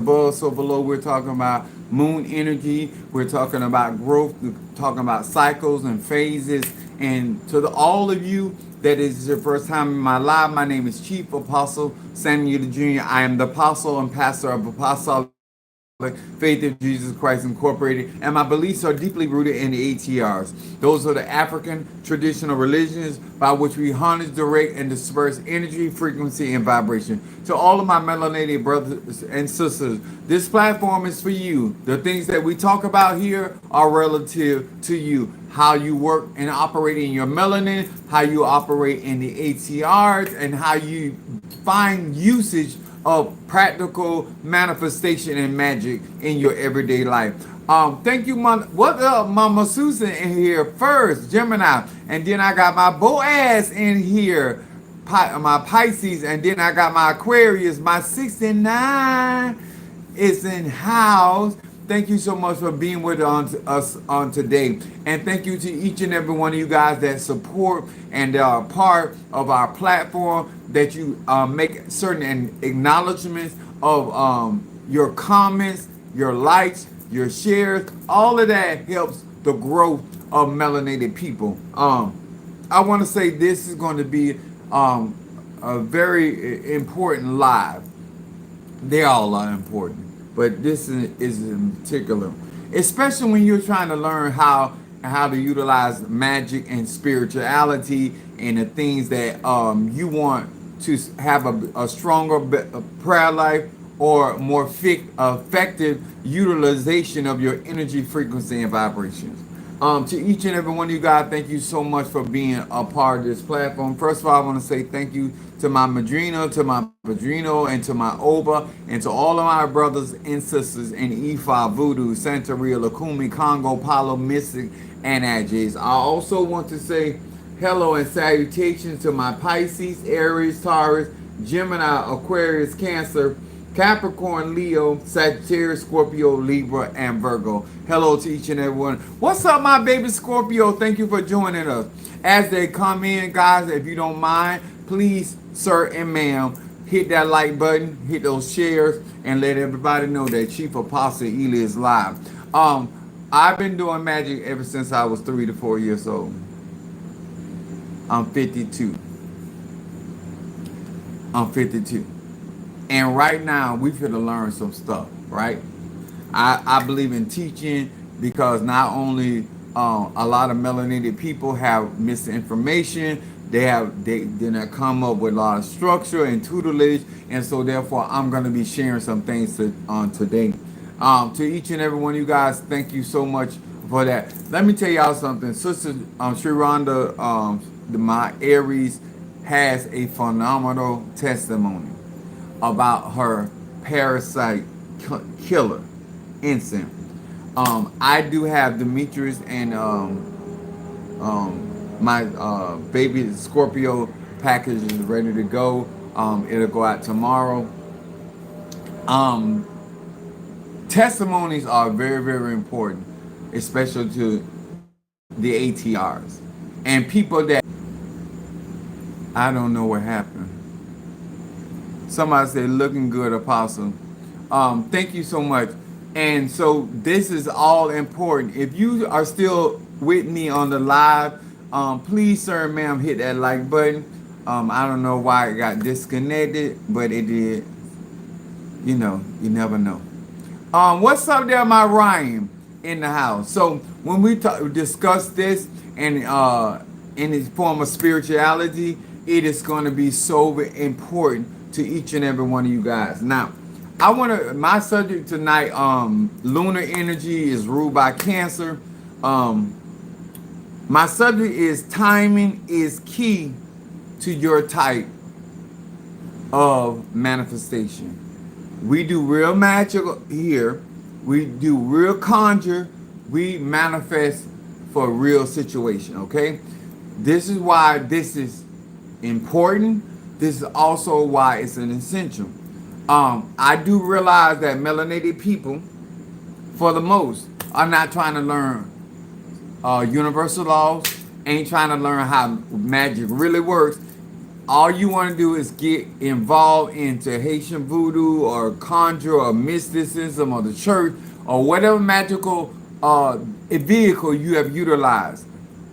above, so below. We're talking about moon energy. We're talking about growth. We're talking about cycles and phases. And to all of you that is your first time in my live, my name is Chief Apostle Samuel Jr. I am the apostle and pastor of Apostolic Faith of Jesus Christ Incorporated, and my beliefs are deeply rooted in the ATRs. Those are the African traditional religions by which we harness, direct, and disperse energy, frequency, and vibration. To all of my melanated brothers and sisters, this platform is for you. The things that we talk about here are relative to you. How you work and operate in your melanin, how you operate in the ATRs, and how you find usage of practical manifestation and magic in your everyday life. Thank you, what up, Mama Susan in here first, Gemini, and then I got my Boaz in here, my Pisces, and then I got my Aquarius, my 69 is in house. Thank you so much for being with us on today. And thank you to each and every one of you guys that support and are part of our platform, that you make certain acknowledgments of your comments, your likes, your shares. All of that helps the growth of melanated people. I want to say this is going to be a very important live. They all are important, but this is in particular, especially when you're trying to learn how to utilize magic and spirituality and the things that you want to have a stronger prayer life or more effective utilization of your energy, frequency, and vibrations. To each and every one of you guys, thank you so much for being a part of this platform. First of all, I want to say thank you to my Madrina, to my Padrino, and to my Oba, and to all of my brothers and sisters in Ifa, Voodoo, Santeria, Lakumi, Congo, Palo, Mystic, and Adjays. I also want to say hello and salutations to my Pisces, Aries, Taurus, Gemini, Aquarius, Cancer, Capricorn, Leo, Sagittarius, Scorpio, Libra, and Virgo. Hello to each and every one. What's up, my baby Scorpio? Thank you for joining us. As they come in, guys, if you don't mind, please, sir and ma'am, hit that like button, hit those shares, and let everybody know that Chief Apostle Ely is live. I've been doing magic ever since I was 3 to 4 years old. I'm 52. I'm 52. And right now, we finna learn some stuff, right? I believe in teaching because not only a lot of melanated people have misinformation, they didn't come up with a lot of structure and tutelage, and so therefore I'm gonna be sharing some things on today. To each and every one of you guys, thank you so much for that. Let me tell y'all something, Sister Shiranda, my Aries, has a phenomenal testimony about her parasite killer incense. I do have Demetrius and my baby Scorpio package is ready to go. It'll go out tomorrow. Um, Testimonies are very, very important, especially to the ATRs and people that I don't know what happened. Somebody said, looking good, Apostle. Thank you so much. And so this is all important. If you are still with me on the live, please, sir and ma'am, hit that like button. I don't know why it got disconnected, but it did. You know, you never know. What's up there, my Ryan in the house? So when we discuss this and in its form of spirituality, it is going to be so important to each and every one of you guys. Now, my subject tonight, lunar energy is ruled by Cancer. My subject is timing is key to your type of manifestation. We do real magic here. We do real conjure. We manifest for a real situation, okay? This is why this is important. This is also why it's an essential. I do realize that melanated people, for the most, are not trying to learn universal laws, ain't trying to learn how magic really works. all you want to do is get involved into Haitian voodoo or conjure or mysticism or the church or whatever magical vehicle you have utilized.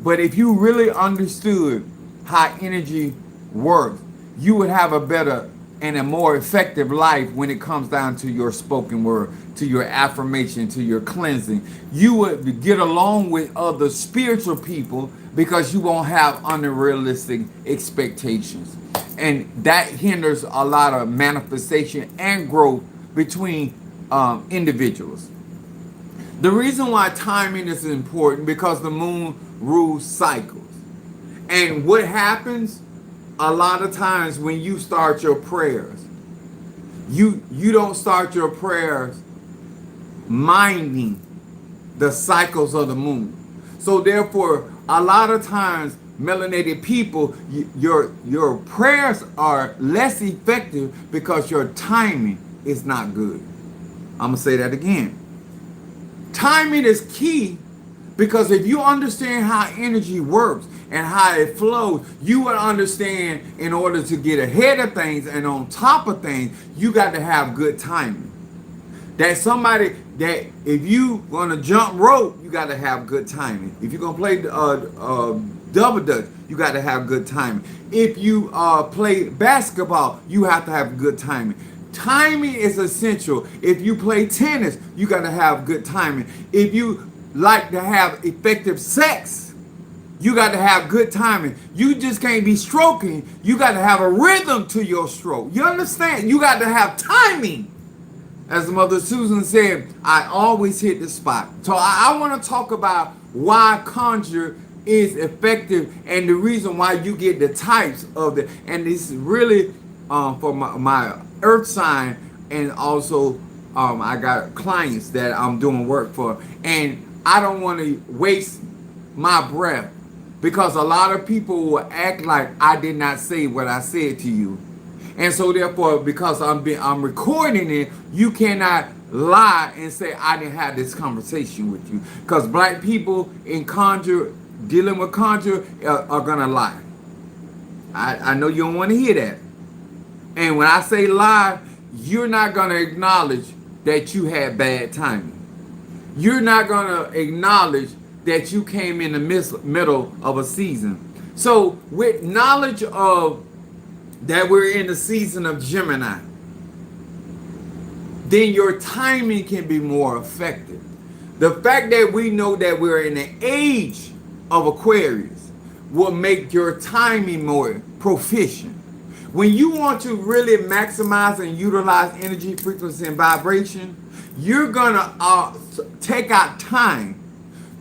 But if you really understood how energy works, you would have a better and a more effective life when it comes down to your spoken word, to your affirmation, to your cleansing. You would get along with other spiritual people because you won't have unrealistic expectations. And that hinders a lot of manifestation and growth between individuals. The reason why timing is important because the moon rules cycles. And what happens a lot of times when you start your prayers, you don't start your prayers minding the cycles of the moon. So therefore, a lot of times, melanated people, your prayers are less effective because your timing is not good. I'm gonna say that again. Timing is key because if you understand how energy works and how it flows, you will understand in order to get ahead of things and on top of things, you got to have good timing. That somebody that if you gonna jump rope, you got to have good timing. If you're gonna play double dutch, you got to have good timing. If you play basketball, you have to have good timing. Timing is essential. If you play tennis, you got to have good timing. If you like to have effective sex, you got to have good timing. You just can't be stroking. You got to have a rhythm to your stroke. You understand? You got to have timing. As Mother Susan said, I always hit the spot. So I want to talk about why conjure is effective and the reason why you get the types of it. And this is really for my earth sign, and also I got clients that I'm doing work for, and I don't want to waste my breath because a lot of people will act like I did not say what I said to you, and so therefore because I'm recording it, you cannot lie and say I didn't have this conversation with you, because black people in conjure, dealing with conjure, are gonna lie. I know you don't want to hear that. And when I say lie, you're not going to acknowledge that you had bad timing. You're not going to acknowledge that you came in the middle of a season. So with knowledge of that we're in the season of Gemini, then your timing can be more effective. The fact that we know that we're in the age of Aquarius will make your timing more proficient. When you want to really maximize and utilize energy, frequency, and vibration, you're gonna take out time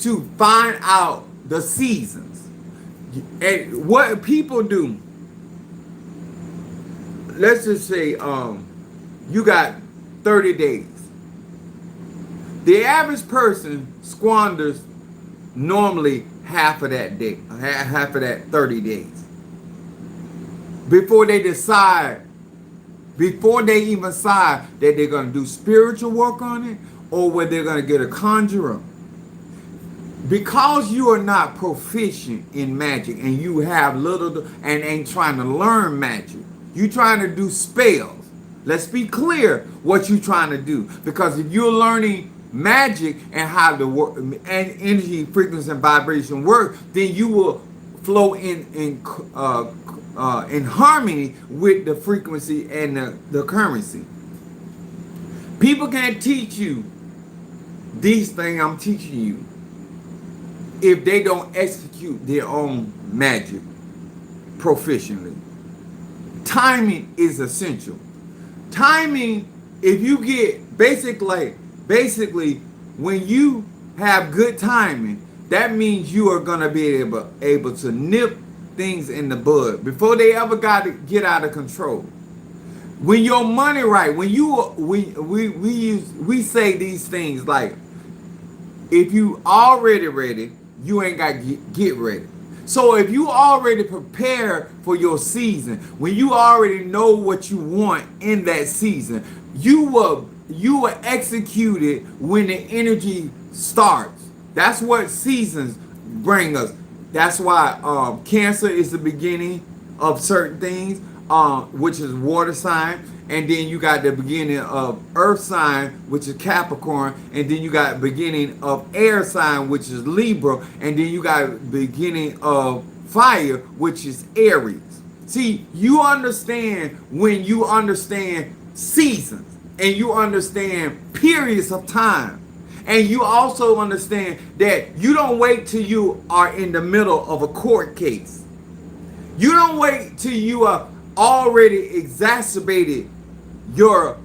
to find out the seasons. And what people do, let's just say you got 30 days. The average person squanders normally half of that day, half of that 30 days. Before they decide, before they even decide that they're going to do spiritual work on it or whether they're going to get a conjurer. Because you are not proficient in magic and you have little and ain't trying to learn magic, you trying to do spells. Let's be clear what you're trying to do. Because if you're learning magic and how the work and energy, frequency, and vibration work, then you will flow in harmony with the frequency and the currency. People can't teach you these things I'm teaching you if they don't execute their own magic proficiently. Timing is essential. Timing, if you get basically when you have good timing, that means you are going to be able to nip things in the bud before they ever get out of control. When your money right, when you we say these things like, if you already ready, you ain't got to get ready. So if you already prepare for your season, when you already know what you want in that season, you will execute it when the energy starts. That's what seasons bring us. That's why Cancer is the beginning, of certain things, which is water sign, and then you got the beginning of earth sign, which is Capricorn, and then you got beginning of air sign, which is Libra, and then you got beginning of fire, which is Aries. See, you understand when you understand seasons and you understand periods of time. And you also understand that you don't wait till you are in the middle of a court case. You don't wait till you are already exacerbated your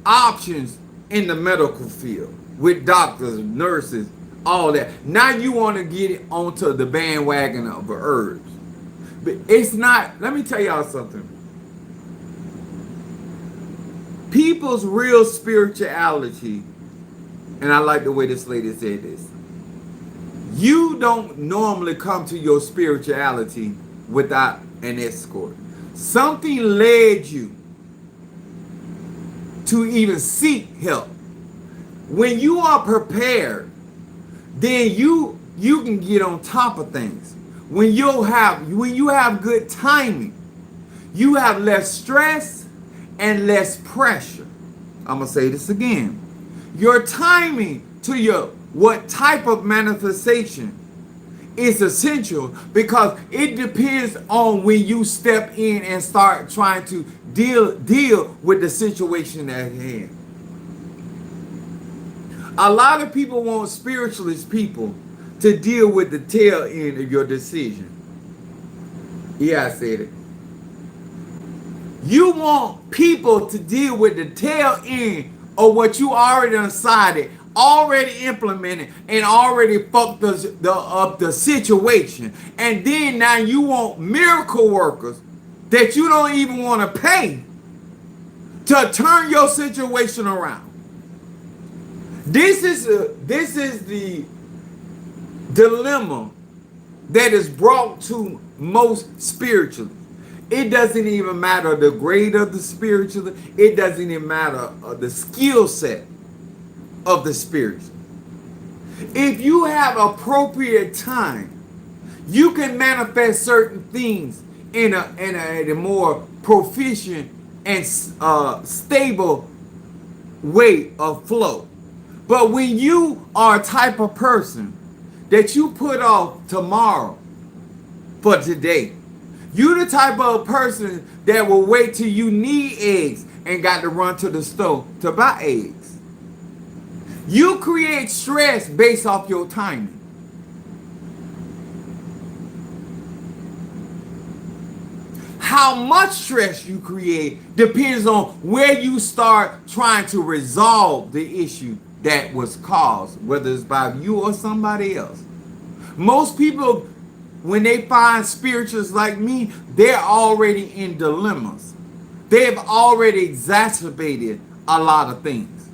options in the medical field with doctors, nurses, all that. Now you want to get onto the bandwagon of herbs. But it's not, let me tell y'all something. People's real spirituality, and I like the way this lady said this, you don't normally come to your spirituality without an escort. Something led you to even seek help. When you are prepared, then you can get on top of things. When you have good timing, you have less stress and less pressure. I'm gonna say this again. Your timing to your what type of manifestation is essential because it depends on when you step in and start trying to deal with the situation at hand. A lot of people want spiritualist people to deal with the tail end of your decision. Yeah, I said it. You want people to deal with the tail end of what you already decided, already implemented, and already fucked up the situation. And then now you want miracle workers that you don't even want to pay to turn your situation around. This is the dilemma that is brought to most spiritualists. It doesn't even matter the grade of the spiritualist. It doesn't even matter the skill set of the spiritualist. If you have appropriate time, you can manifest certain things in a more proficient and stable way of flow. But when you are a type of person that you put off tomorrow for today, you the type of person that will wait till you need eggs and got to run to the store to buy eggs. You create stress based off your timing. How much stress you create depends on where you start trying to resolve the issue that was caused, whether it's by you or somebody else. Most people, when they find spiritualists like me, they're already in dilemmas. They've already exacerbated a lot of things.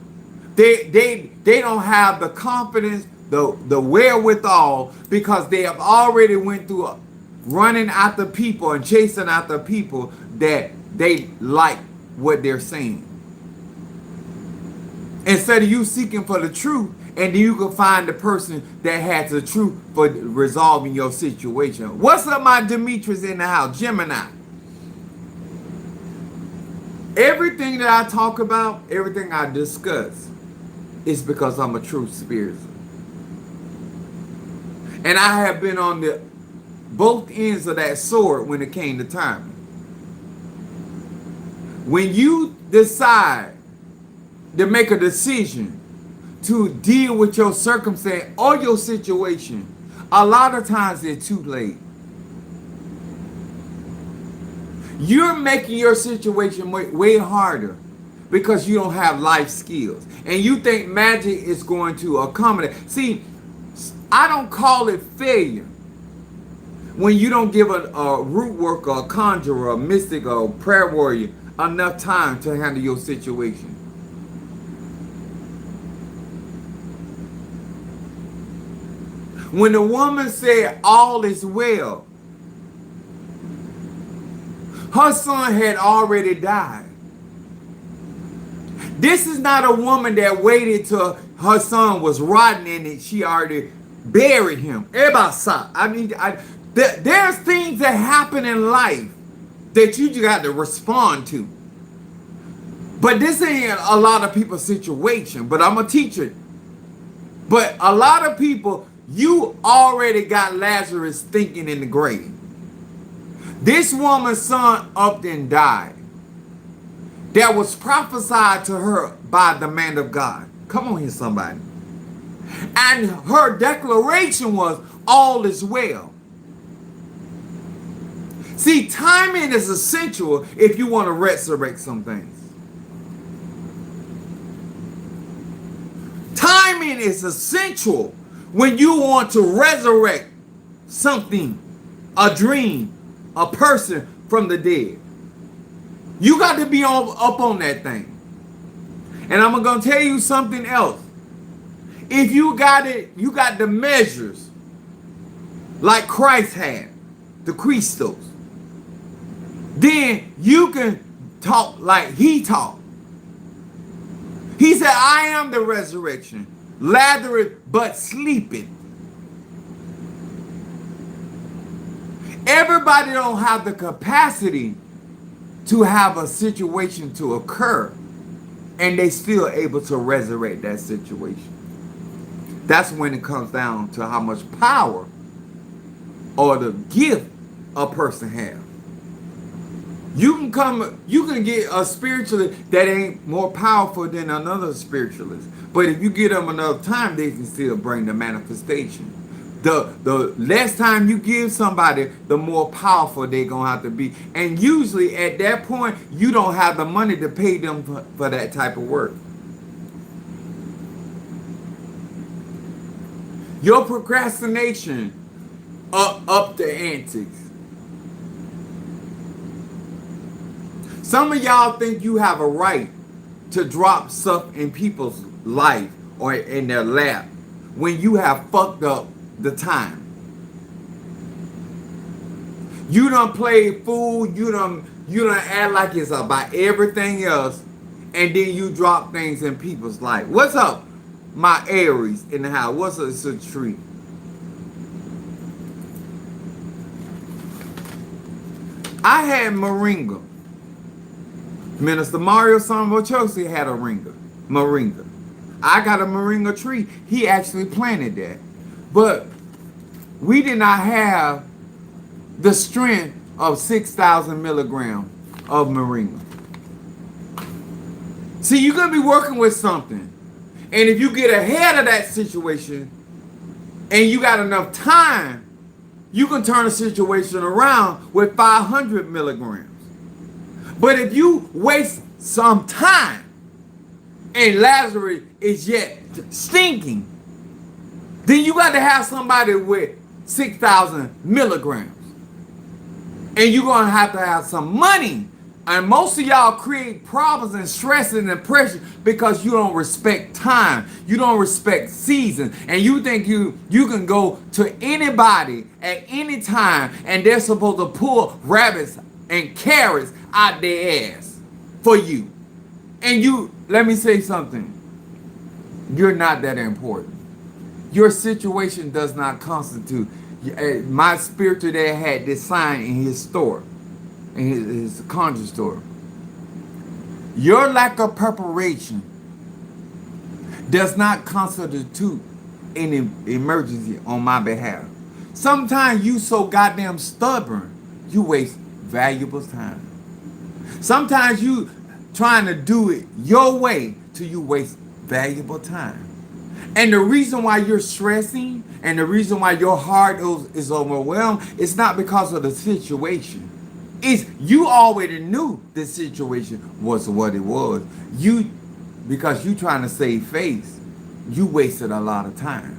They don't have the confidence, the wherewithal, because they have already went through running after people and chasing after people that they like what they're saying. Instead of you seeking for the truth, and then you can find the person that has the truth for resolving your situation. What's up, my Demetrius in the house? Gemini. Everything that I talk about, everything I discuss, is because I'm a true spirit. And I have been on the both ends of that sword when it came to timing. When you decide to make a decision to deal with your circumstance or your situation, a lot of times it's too late. You're making your situation way harder because you don't have life skills. And you think magic is going to accommodate. See, I don't call it failure when you don't give a root worker, a conjurer, a mystic, or a prayer warrior enough time to handle your situation. When the woman said all is well, her son had already died. This is not a woman that waited till her son was rotten and she already buried him. There's things that happen in life that you just got to respond to. But this ain't a lot of people's situation, but I'm a teacher. But a lot of people, you already got Lazarus thinking in the grave. This woman's son up and died. That was prophesied to her by the man of God. Come on here, somebody. And her declaration was, all is well. See, timing is essential if you want to resurrect some things. Timing is essential when you want to resurrect something, a dream, a person from the dead. You got to be up on that thing. And I'm going to tell you something else. If you got it, you got the measures like Christ had, the Christos. Then you can talk like he talked. He said, I am the resurrection, Lazarus but sleeping. Everybody don't have the capacity to have a situation to occur, and they still able to resurrect that situation. That's when it comes down to how much power or the gift a person has. You can get a spiritualist that ain't more powerful than another spiritualist. But if you give them enough time, they can still bring the manifestation. The less time you give somebody, the more powerful they're going to have to be. And usually at that point, you don't have the money to pay them for that type of work. Your procrastination up the antics. Some of y'all think you have a right to drop stuff in people's life or in their lap when you have fucked up the time. You done played fool, you done act like it's about everything else, and then you drop things in people's life. What's up, my Aries in the house? What's up, it's a tree? I had moringa. Minister Mario Sambochosi had a moringa. I got a moringa tree. He actually planted that. But we did not have the strength of 6,000 milligrams of moringa. See, you're going to be working with something. And if you get ahead of that situation and you got enough time, you can turn a situation around with 500 milligrams. But if you waste some time and Lazarus is yet stinking, then you got to have somebody with 6,000 milligrams. And you're going to have some money. And most of y'all create problems and stress and depression because you don't respect time. You don't respect season. And you think you can go to anybody at any time and they're supposed to pull rabbits and carrots out their ass for you. And let me say something. You're not that important. Your situation does not constitute. My spiritual dad had this sign in his store, in his conjure store. Your lack of preparation does not constitute an emergency on my behalf. Sometimes you so goddamn stubborn, you waste valuable time. Sometimes you trying to do it your way till you waste valuable time. And the reason why you're stressing and the reason why your heart is overwhelmed, it's not because of the situation. It's you already knew the situation was what it was. Because you trying to save face, you wasted a lot of time.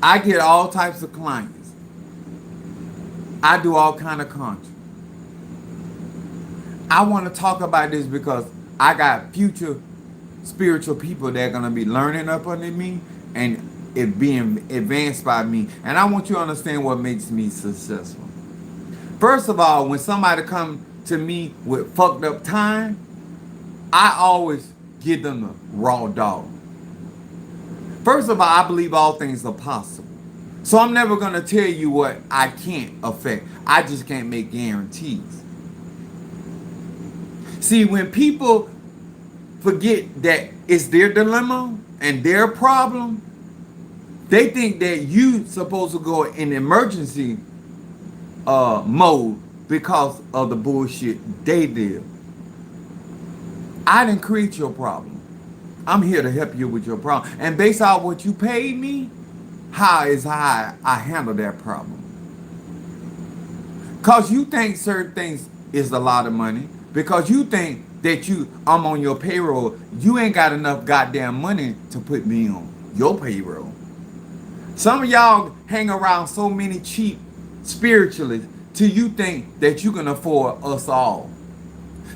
I get all types of clients. I do all kind of content. I want to talk about this because I got future spiritual people that are going to be learning up under me and it being advanced by me. And I want you to understand what makes me successful. First of all, when somebody come to me with fucked up time, I always give them the raw dog. First of all, I believe all things are possible. So I'm never going to tell you what I can't affect. I just can't make guarantees. See, when people forget that it's their dilemma and their problem, they think that you supposed to go in emergency mode because of the bullshit they did. I didn't create your problem. I'm here to help you with your problem. And based on what you paid me, how I handle that problem. Because you think certain things is a lot of money. Because you think that I'm on your payroll. You ain't got enough goddamn money to put me on your payroll. Some of y'all hang around so many cheap spiritualists till you think that you can afford us all.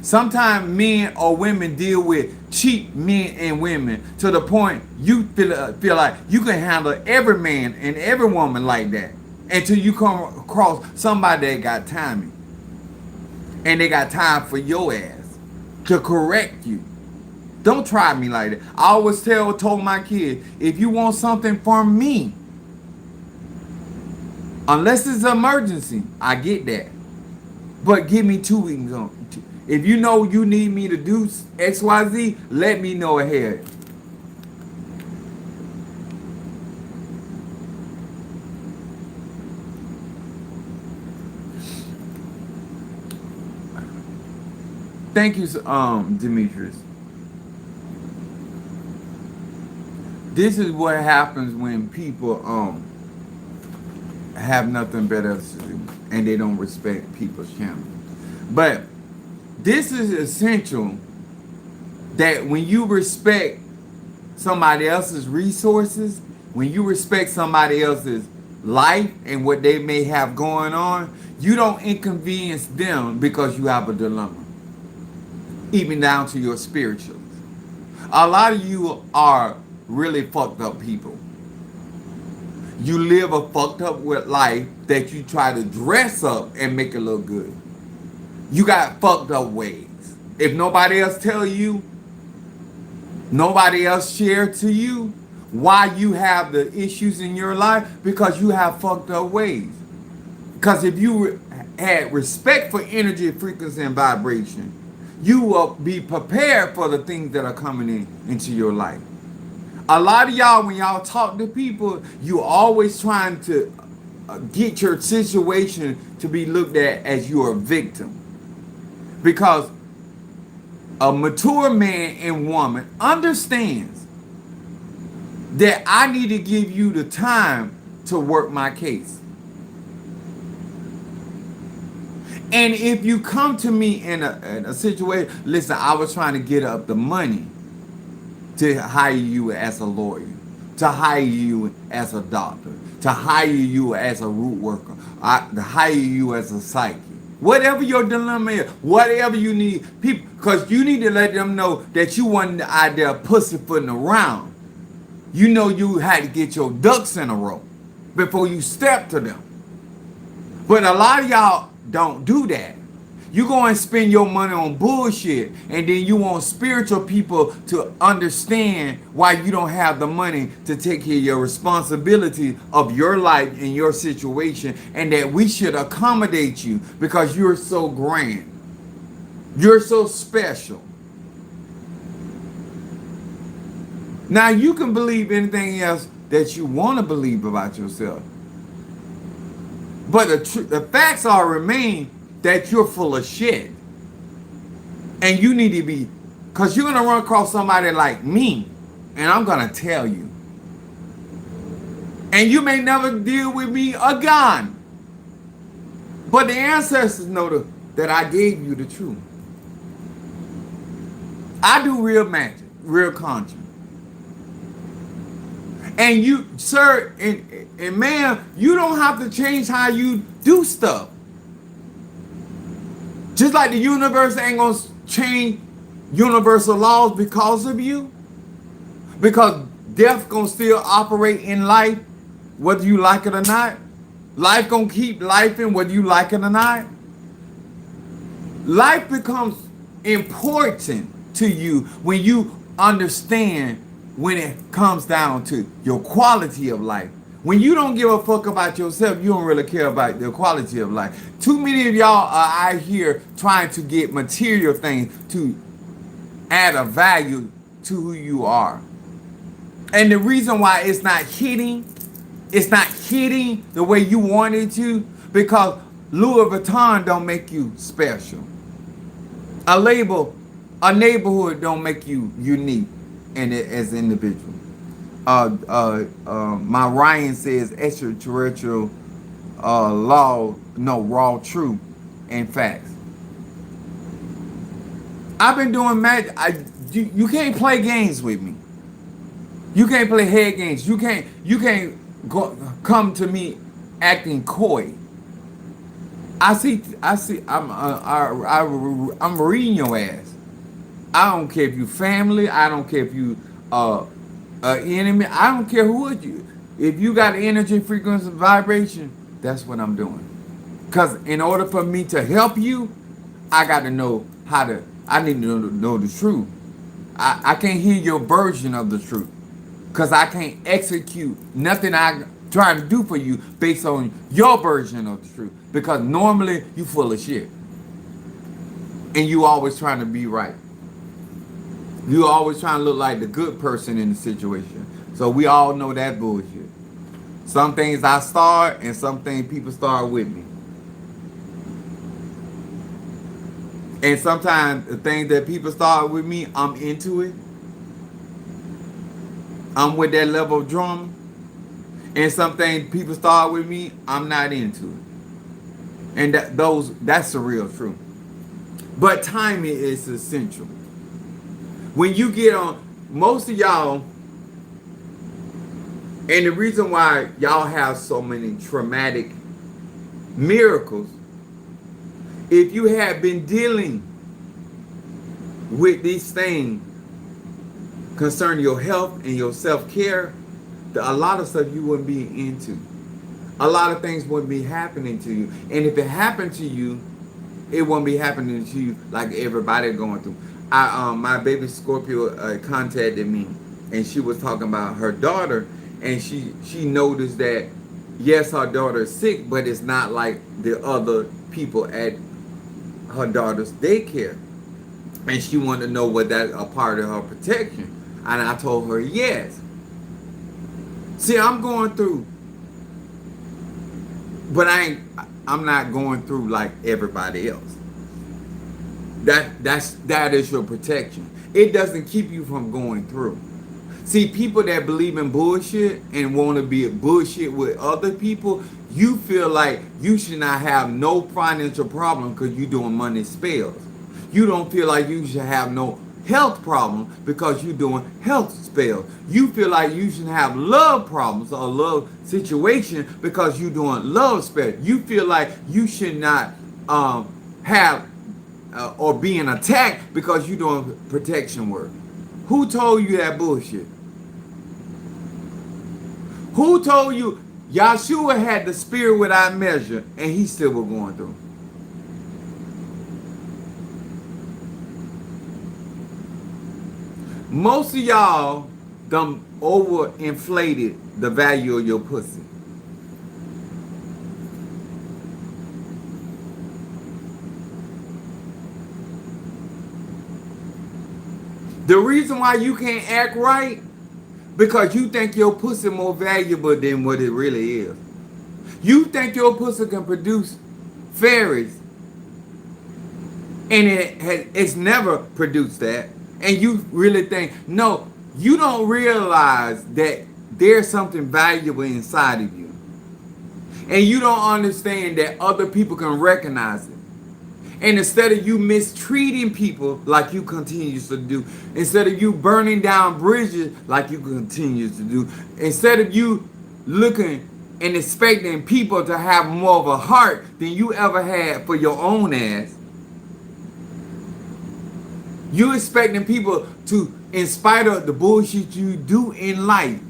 Sometimes men or women deal with cheap men and women to the point you feel like you can handle every man and every woman like that until you come across somebody that got timing. And they got time for your ass to correct you. Don't try me like that. I always told my kids, if you want something from me, unless it's an emergency, I get that. But give me 2 weeks on. If you know you need me to do XYZ, let me know ahead. Thank you, Demetrius. This is what happens when people have nothing better to do and they don't respect people's channel. But this is essential that when you respect somebody else's resources, when you respect somebody else's life and what they may have going on, you don't inconvenience them because you have a dilemma. Even down to your spirituals. A lot of you are really fucked up people. You live a fucked up with life that you try to dress up and make it look good. You got fucked up ways. If nobody else tell you, nobody else share to you why you have the issues in your life, because you have fucked up ways. Because if you had respect for energy, frequency, and vibration, you will be prepared for the things that are coming into your life. A lot of y'all, when y'all talk to people, you always trying to get your situation to be looked at as you're a victim. Because a mature man and woman understands that I need to give you the time to work my case. And if you come to me in a situation, listen, I was trying to get up the money to hire you as a lawyer, to hire you as a doctor, to hire you as a root worker, to hire you as a psychic. Whatever your dilemma is, whatever you need, people, because you need to let them know that you wasn't out there pussyfooting around. You know you had to get your ducks in a row before you step to them. But a lot of y'all don't do that. You go and spend your money on bullshit, and then you want spiritual people to understand why you don't have the money to take care of your responsibility of your life and your situation, and that we should accommodate you because you're so grand. You're so special. Now you can believe anything else that you want to believe about yourself. But the facts are remain that you're full of shit. And you need to be, because you're going to run across somebody like me, and I'm going to tell you. And you may never deal with me again. But the ancestors know that I gave you the truth. I do real magic, real conjuring. And you, sir, and ma'am, you don't have to change how you do stuff. Just like the universe ain't gonna change universal laws because of you. Because death gonna still operate in life, whether you like it or not. Life gonna keep life in whether you like it or not. Life becomes important to you when you understand when it comes down to your quality of life, When you don't give a fuck about yourself, you don't really care about the quality of life. Too many of y'all are out here trying to get material things to add a value to who you are. And the reason why it's not hitting the way you want it to, because Louis Vuitton don't make you special. A label, a neighborhood don't make you unique in it as an individual. My Ryan says extraterrestrial law, no, raw truth and facts. I've been doing magic. You can't play games with me. You can't play head games. You can't come to me acting coy. I see. I'm reading your ass. I don't care if you family. I don't care if you enemy. I don't care who it you. If you got energy, frequency, vibration, that's what I'm doing. Cause in order for me to help you, I got to know how to. I need to know the truth. I can't hear your version of the truth. Cause I can't execute nothing I trying to do for you based on your version of the truth. Because normally you full of shit. And you always trying to be right. You always trying to look like the good person in the situation. So we all know that bullshit. Some things I start and some things people start with me. And sometimes the things that people start with me, I'm into it. I'm with that level of drama. And some things people start with me, I'm not into it. And that's the real truth. But timing is essential. When you get on, most of y'all, and the reason why y'all have so many traumatic miracles, if you have been dealing with these things concerning your health and your self-care, a lot of stuff you wouldn't be into. A lot of things wouldn't be happening to you. And if it happened to you, it won't be happening to you like everybody going through. My baby Scorpio contacted me, and she was talking about her daughter, and she noticed that yes, her daughter is sick, but it's not like the other people at her daughter's daycare. And she wanted to know was that a part of her protection. And I told her yes. See, I'm going through, but I'm not going through like everybody else. That is your protection. It doesn't keep you from going through. See, people that believe in bullshit and want to be a bullshit with other people, you feel like you should not have no financial problem because you're doing money spells. You don't feel like you should have no health problem because you're doing health spells. You feel like you should have love problems or love situation because you're doing love spells. You feel like you should not have or being attacked because you're doing protection work. Who told you that bullshit? Who told you Yahshua had the spirit without measure and he still was going through? Most of y'all done overinflated the value of your pussy. The reason why you can't act right, because you think your pussy more valuable than what it really is. You think your pussy can produce fairies, and it's never produced that. And you really think, no, you don't realize that there's something valuable inside of you. And you don't understand that other people can recognize it. And instead of you mistreating people like you continue to do, instead of you burning down bridges like you continue to do, instead of you looking and expecting people to have more of a heart than you ever had for your own ass, you expecting people to, in spite of the bullshit you do in life,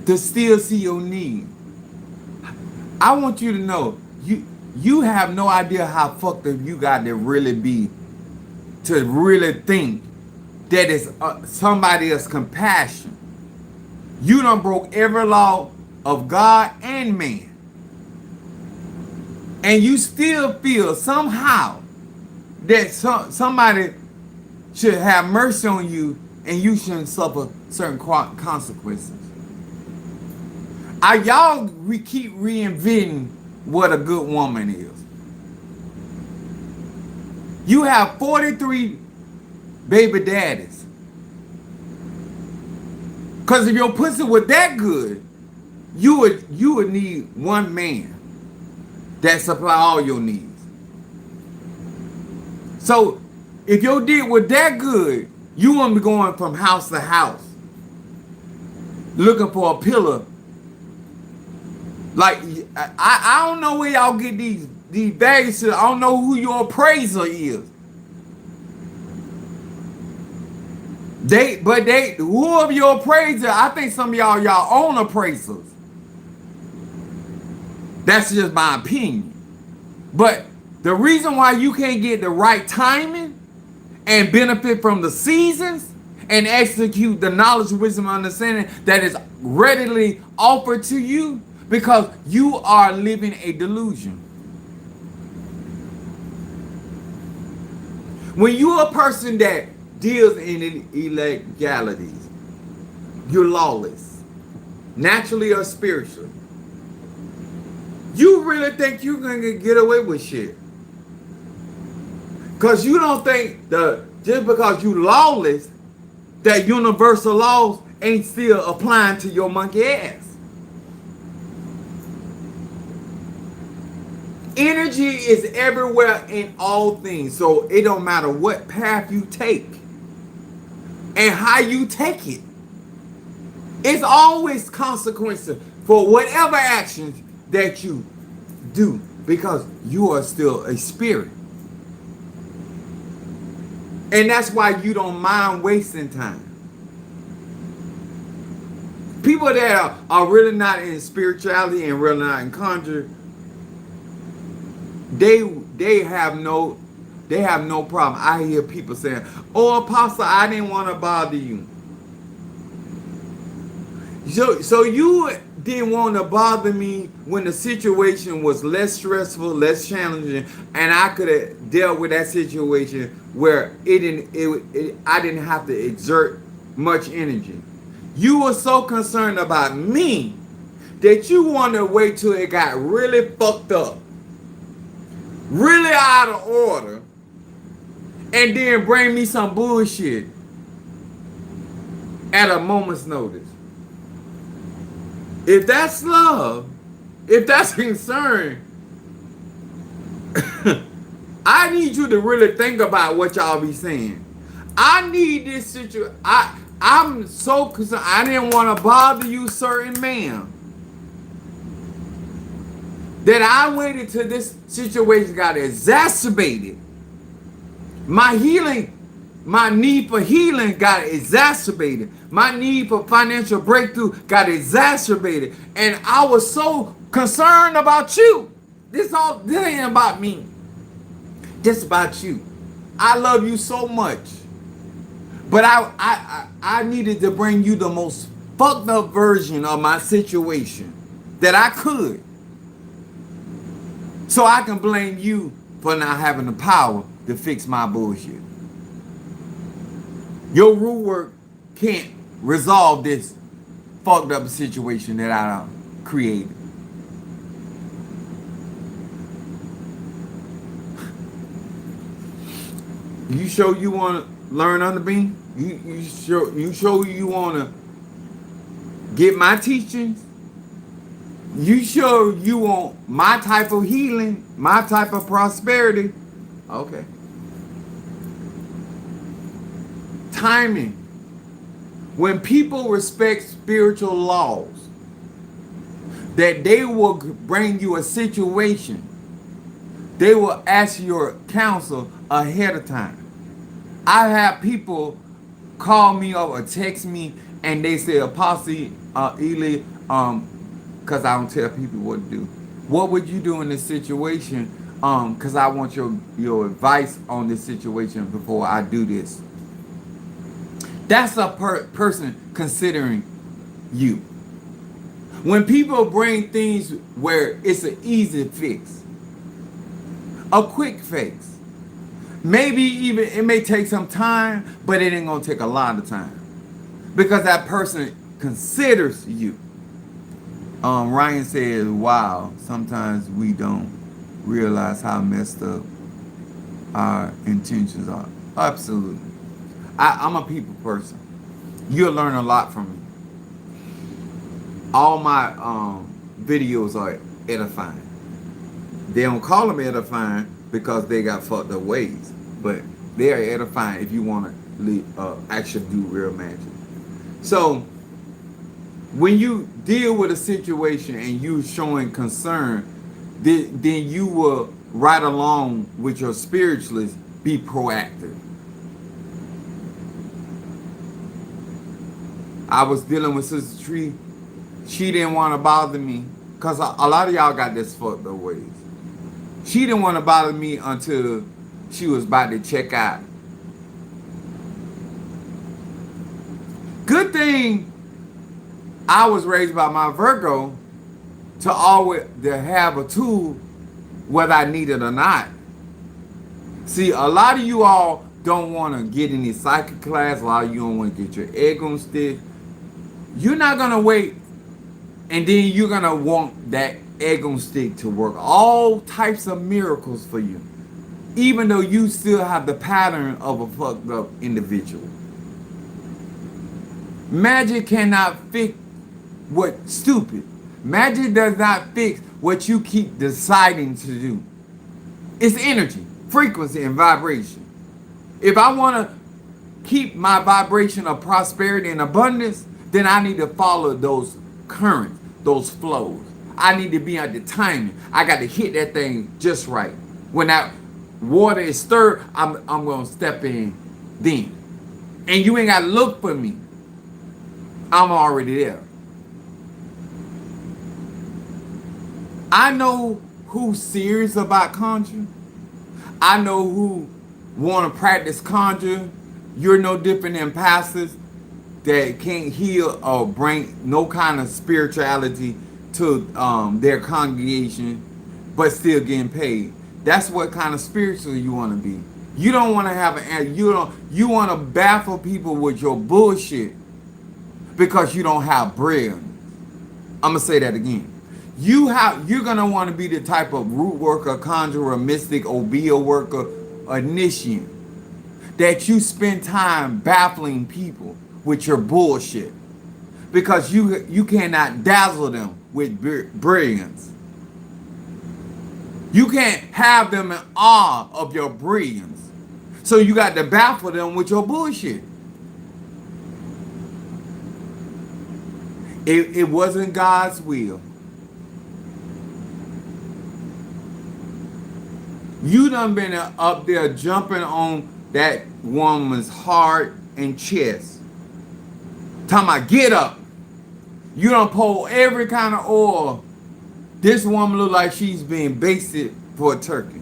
to still see your need. I want you to know, you have no idea how fucked up you got to really be to really think that it's somebody else's compassion. You done broke every law of God and man. And you still feel somehow that somebody should have mercy on you and you shouldn't suffer certain consequences. We keep reinventing what a good woman is. You have 43 baby daddies. Because if your pussy was that good, you would need one man that supply all your needs. So if your dick was that good, you wouldn't be going from house to house looking for a pillar. Like, I don't know where y'all get these values. I don't know who your appraiser is. Whoever your appraiser, I think some of y'all own appraisers. That's just my opinion. But the reason why you can't get the right timing and benefit from the seasons and execute the knowledge, wisdom, and understanding that is readily offered to you, because you are living a delusion. When you're a person that deals in illegalities, you're lawless, naturally or spiritually. You really think you're gonna get away with shit? Because you don't think just because you lawless, that universal laws ain't still applying to your monkey ass. Energy is everywhere in all things, so it don't matter what path you take and how you take it. It's always consequences for whatever actions that you do, because you are still a spirit. And that's why you don't mind wasting time. People that are really not in spirituality and really not in conjure, they have no problem. I hear people saying, "Oh, Apostle, I didn't want to bother you." So you didn't want to bother me when the situation was less stressful, less challenging, and I could have dealt with that situation where I didn't have to exert much energy. You were so concerned about me that you wanted to wait till it got really fucked up, really out of order, and then bring me some bullshit at a moment's notice. If that's love, if that's concern, I need you to really think about what y'all be saying. I need this situation. I'm so concerned. I didn't want to bother you, certain ma'am, that I waited till this situation got exacerbated. My need for healing got exacerbated. My need for financial breakthrough got exacerbated. And I was so concerned about you. This ain't about me. This about you. I love you so much. But I needed to bring you the most fucked up version of my situation that I could. So I can blame you for not having the power to fix my bullshit. Your root work can't resolve this fucked up situation that I created. You sure you want to learn under me? You sure you want to get my teachings? You sure you want my type of healing, my type of prosperity? Okay. Timing. When people respect spiritual laws, that they will bring you a situation, they will ask your counsel ahead of time. I have people call me up or text me and they say, Apostle Ely, because I don't tell people what to do. What would you do in this situation? Because I want your advice on this situation before I do this. That's a person considering you. When people bring things where it's an easy fix, a quick fix, maybe even it may take some time, but it ain't gonna take a lot of time because that person considers you. Ryan says, wow, sometimes we don't realize how messed up our intentions are. Absolutely. I'm a people person. You'll learn a lot from me. All my videos are edifying. They don't call them edifying because they got fucked up ways, but they are edifying if you want to actually do real magic. So when you deal with a situation and you showing concern, then you will right along with your spiritualists be proactive. I was dealing with Sister Tree. She didn't want to bother me because a lot of y'all got this fucked up ways. She didn't want to bother me until she was about to check out. Good thing I was raised by my Virgo to always to have a tool whether I need it or not. See, a lot of you all don't want to get any psychic class. A lot of you don't want to get your egg on stick. You're not going to wait and then you're going to want that egg on stick to work all types of miracles for you, even though you still have the pattern of a fucked up individual. Magic cannot fix what's stupid. Magic does not fix what you keep deciding to do. It's energy, frequency, and vibration. If I want to keep my vibration of prosperity and abundance, then I need to follow those currents, those flows. I need to be at the timing. I got to hit that thing just right. When that water is stirred, I'm going to step in then. And you ain't got to look for me. I'm already there. I know who's serious about conjuring. I know who want to practice conjure. You're no different than pastors that can't heal or bring no kind of spirituality to their congregation, but still getting paid. That's what kind of spiritual you want to be. You don't want to have you want to baffle people with your bullshit because you don't have bread. I'm gonna say that again. You're gonna want to be the type of root worker, conjurer, mystic, obeah worker, initiate that you spend time baffling people with your bullshit because you cannot dazzle them with brilliance. You can't have them in awe of your brilliance. So you got to baffle them with your bullshit. It wasn't God's will. You done been up there jumping on that woman's heart and chest. Talking about get up. You done pull every kind of oil. This woman look like she's being basted for a turkey.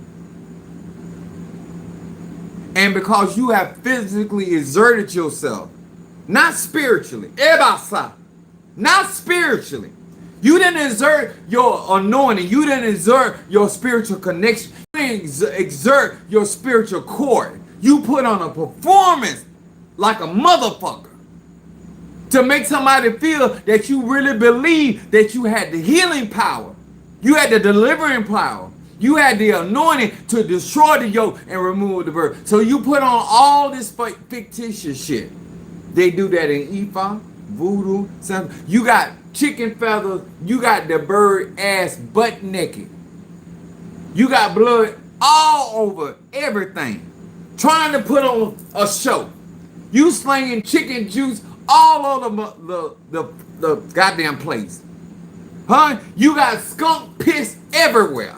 And because you have physically exerted yourself, not spiritually, ebasa, not spiritually. You didn't exert your anointing. You didn't exert your spiritual connection. You didn't exert your spiritual cord. You put on a performance like a motherfucker to make somebody feel that you really believe that you had the healing power. You had the delivering power. You had the anointing to destroy the yoke and remove the burden. So you put on all this fictitious shit. They do that in Ifa, voodoo, something. You got chicken feathers. You got the bird ass butt naked. You got blood all over everything. Trying to put on a show. You slinging chicken juice all over the goddamn place. Huh? You got skunk piss everywhere.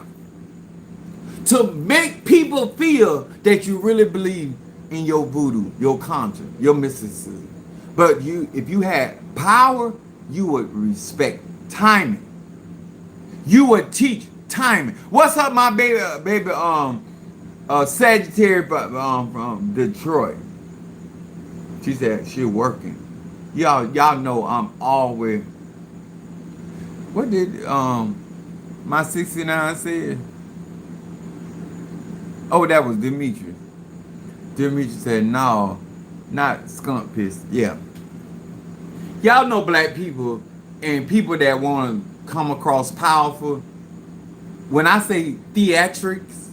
To make people feel that you really believe in your voodoo, your conjure, your mysticism. But if you had power, you would respect timing. You would teach timing. What's up, my baby Sagittarius from Detroit? She said she's working. Y'all know I'm always. What did my 69 said? Oh, that was Demetrius. Demetrius said, no, not skunk piss. Yeah. Y'all know black people and people that want to come across powerful. When I say theatrics,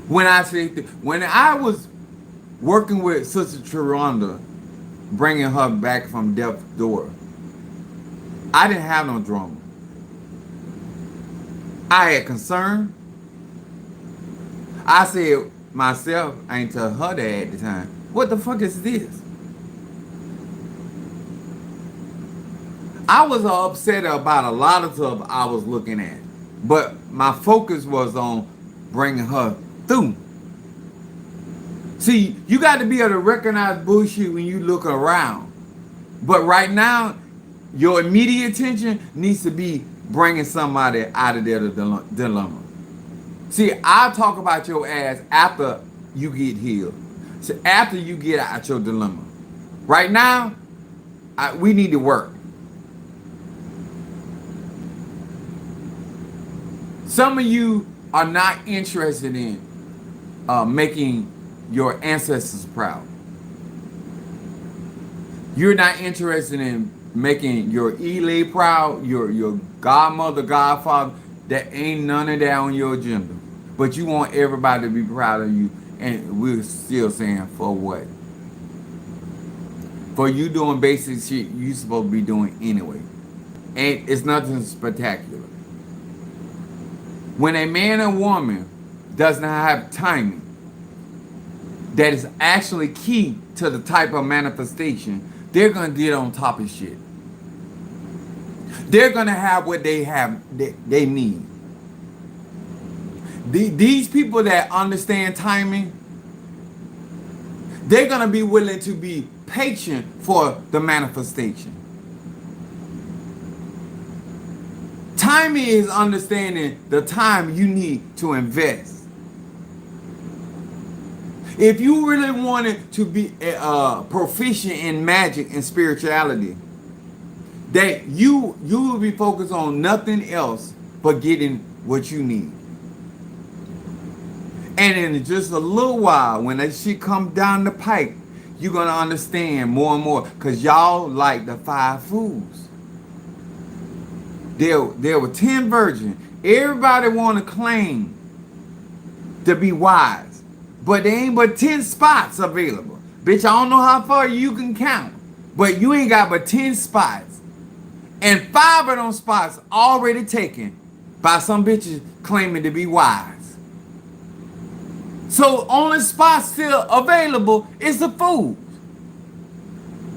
when I was working with Sister Tronda, bringing her back from death's door, I didn't have no drama. I had concern. I said myself, I ain't tell her that at the time. What the fuck is this? I was upset about a lot of stuff I was looking at, but my focus was on bringing her through. See, you got to be able to recognize bullshit when you look around. But right now, your immediate attention needs to be bringing somebody out of their dilemma. See, I'll talk about your ass after you get healed. So after you get out your dilemma. Right now, we need to work. Some of you are not interested in making your ancestors proud. You're not interested in making your Elay proud, your godmother, godfather. That ain't none of that on your agenda. But you want everybody to be proud of you. And we're still saying, for what? For you doing basic shit you supposed to be doing anyway. And it's nothing spectacular. When a man or woman does not have timing, that is actually key to the type of manifestation, they're going to get on top of shit. They're going to have what they need. These people that understand timing, they're going to be willing to be patient for the manifestation. Timing is understanding the time you need to invest. If you really wanted to be proficient in magic and spirituality, that you will be focused on nothing else but getting what you need. And in just a little while, when that shit come down the pike, you're going to understand more and more. Because y'all like the 5 fools. There were 10 virgins. Everybody want to claim to be wise. But there ain't but 10 spots available. Bitch, I don't know how far you can count. But you ain't got but 10 spots. And 5 of them spots already taken by some bitches claiming to be wise. So only spot still available is the fools.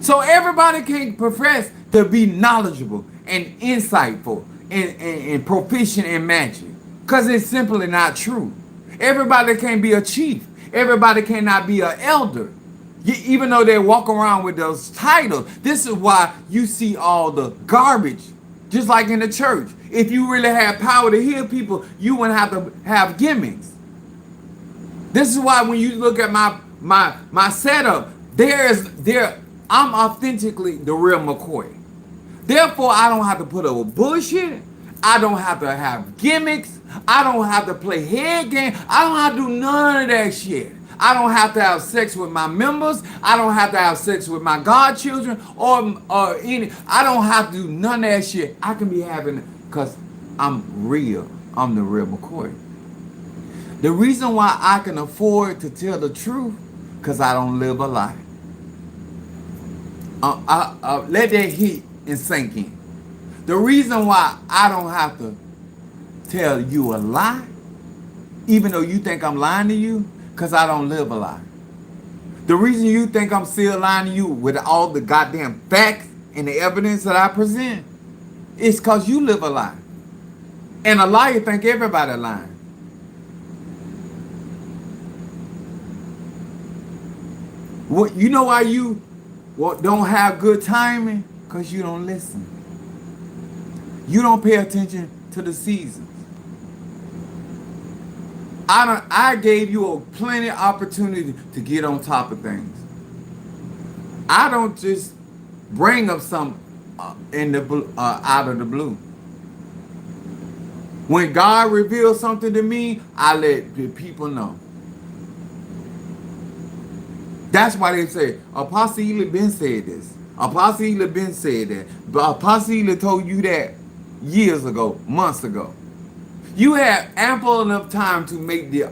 So everybody can profess to be knowledgeable and insightful and proficient in magic. Because it's simply not true. Everybody can't be a chief. Everybody cannot be an elder. Even though they walk around with those titles. This is why you see all the garbage. Just like in the church. If you really had power to heal people, you wouldn't have to have gimmicks. This is why when you look at my setup, I'm authentically the real McCoy. Therefore, I don't have to put up with bullshit. I don't have to have gimmicks. I don't have to play head game. I don't have to do none of that shit. I don't have to have sex with my members. I don't have to have sex with my godchildren or any. I don't have to do none of that shit. I can be having, because I'm real. I'm the real McCoy. The reason why I can afford to tell the truth, because I don't live a lie. Let that hit and sink in. The reason why I don't have to tell you a lie, even though you think I'm lying to you, because I don't live a lie. The reason you think I'm still lying to you with all the goddamn facts and the evidence that I present is because you live a lie. And a liar think everybody lying. What, you know why you don't have good timing? Because you don't listen. You don't pay attention to the seasons. I gave you a plenty opportunity to get on top of things. I don't just bring up some out of the blue. When God reveals something to me, I let the people know. That's why they say Apostle Ely been said this. Apostle Ely been said that. But Apostle Ely told you that years ago, months ago. You had ample enough time to make the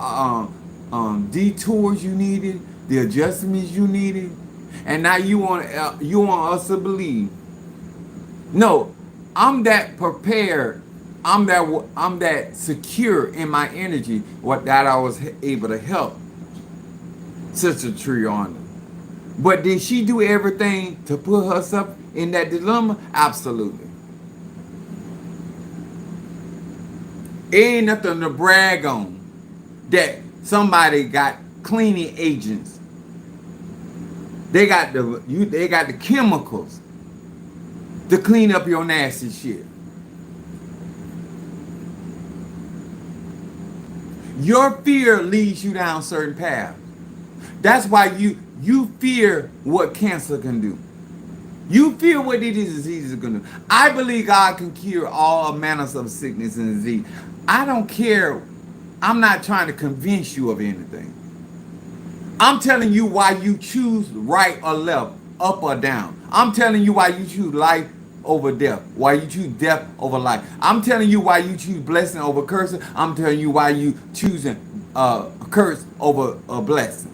detours you needed, the adjustments you needed, and now you want us to believe. No, I'm that prepared. I'm that secure in my energy. That I was able to help Sister Triana. But did she do everything to put herself in that dilemma? Absolutely. It ain't nothing to brag on that somebody got cleaning agents. They got the chemicals to clean up your nasty shit. Your fear leads you down certain paths. That's why you fear what cancer can do. You fear what these diseases are going to do. I believe God can cure all manners of sickness and disease. I don't care. I'm not trying to convince you of anything. I'm telling you why you choose right or left, up or down. I'm telling you why you choose life over death, why you choose death over life. I'm telling you why you choose blessing over cursing. I'm telling you why you choosing curse over a blessing.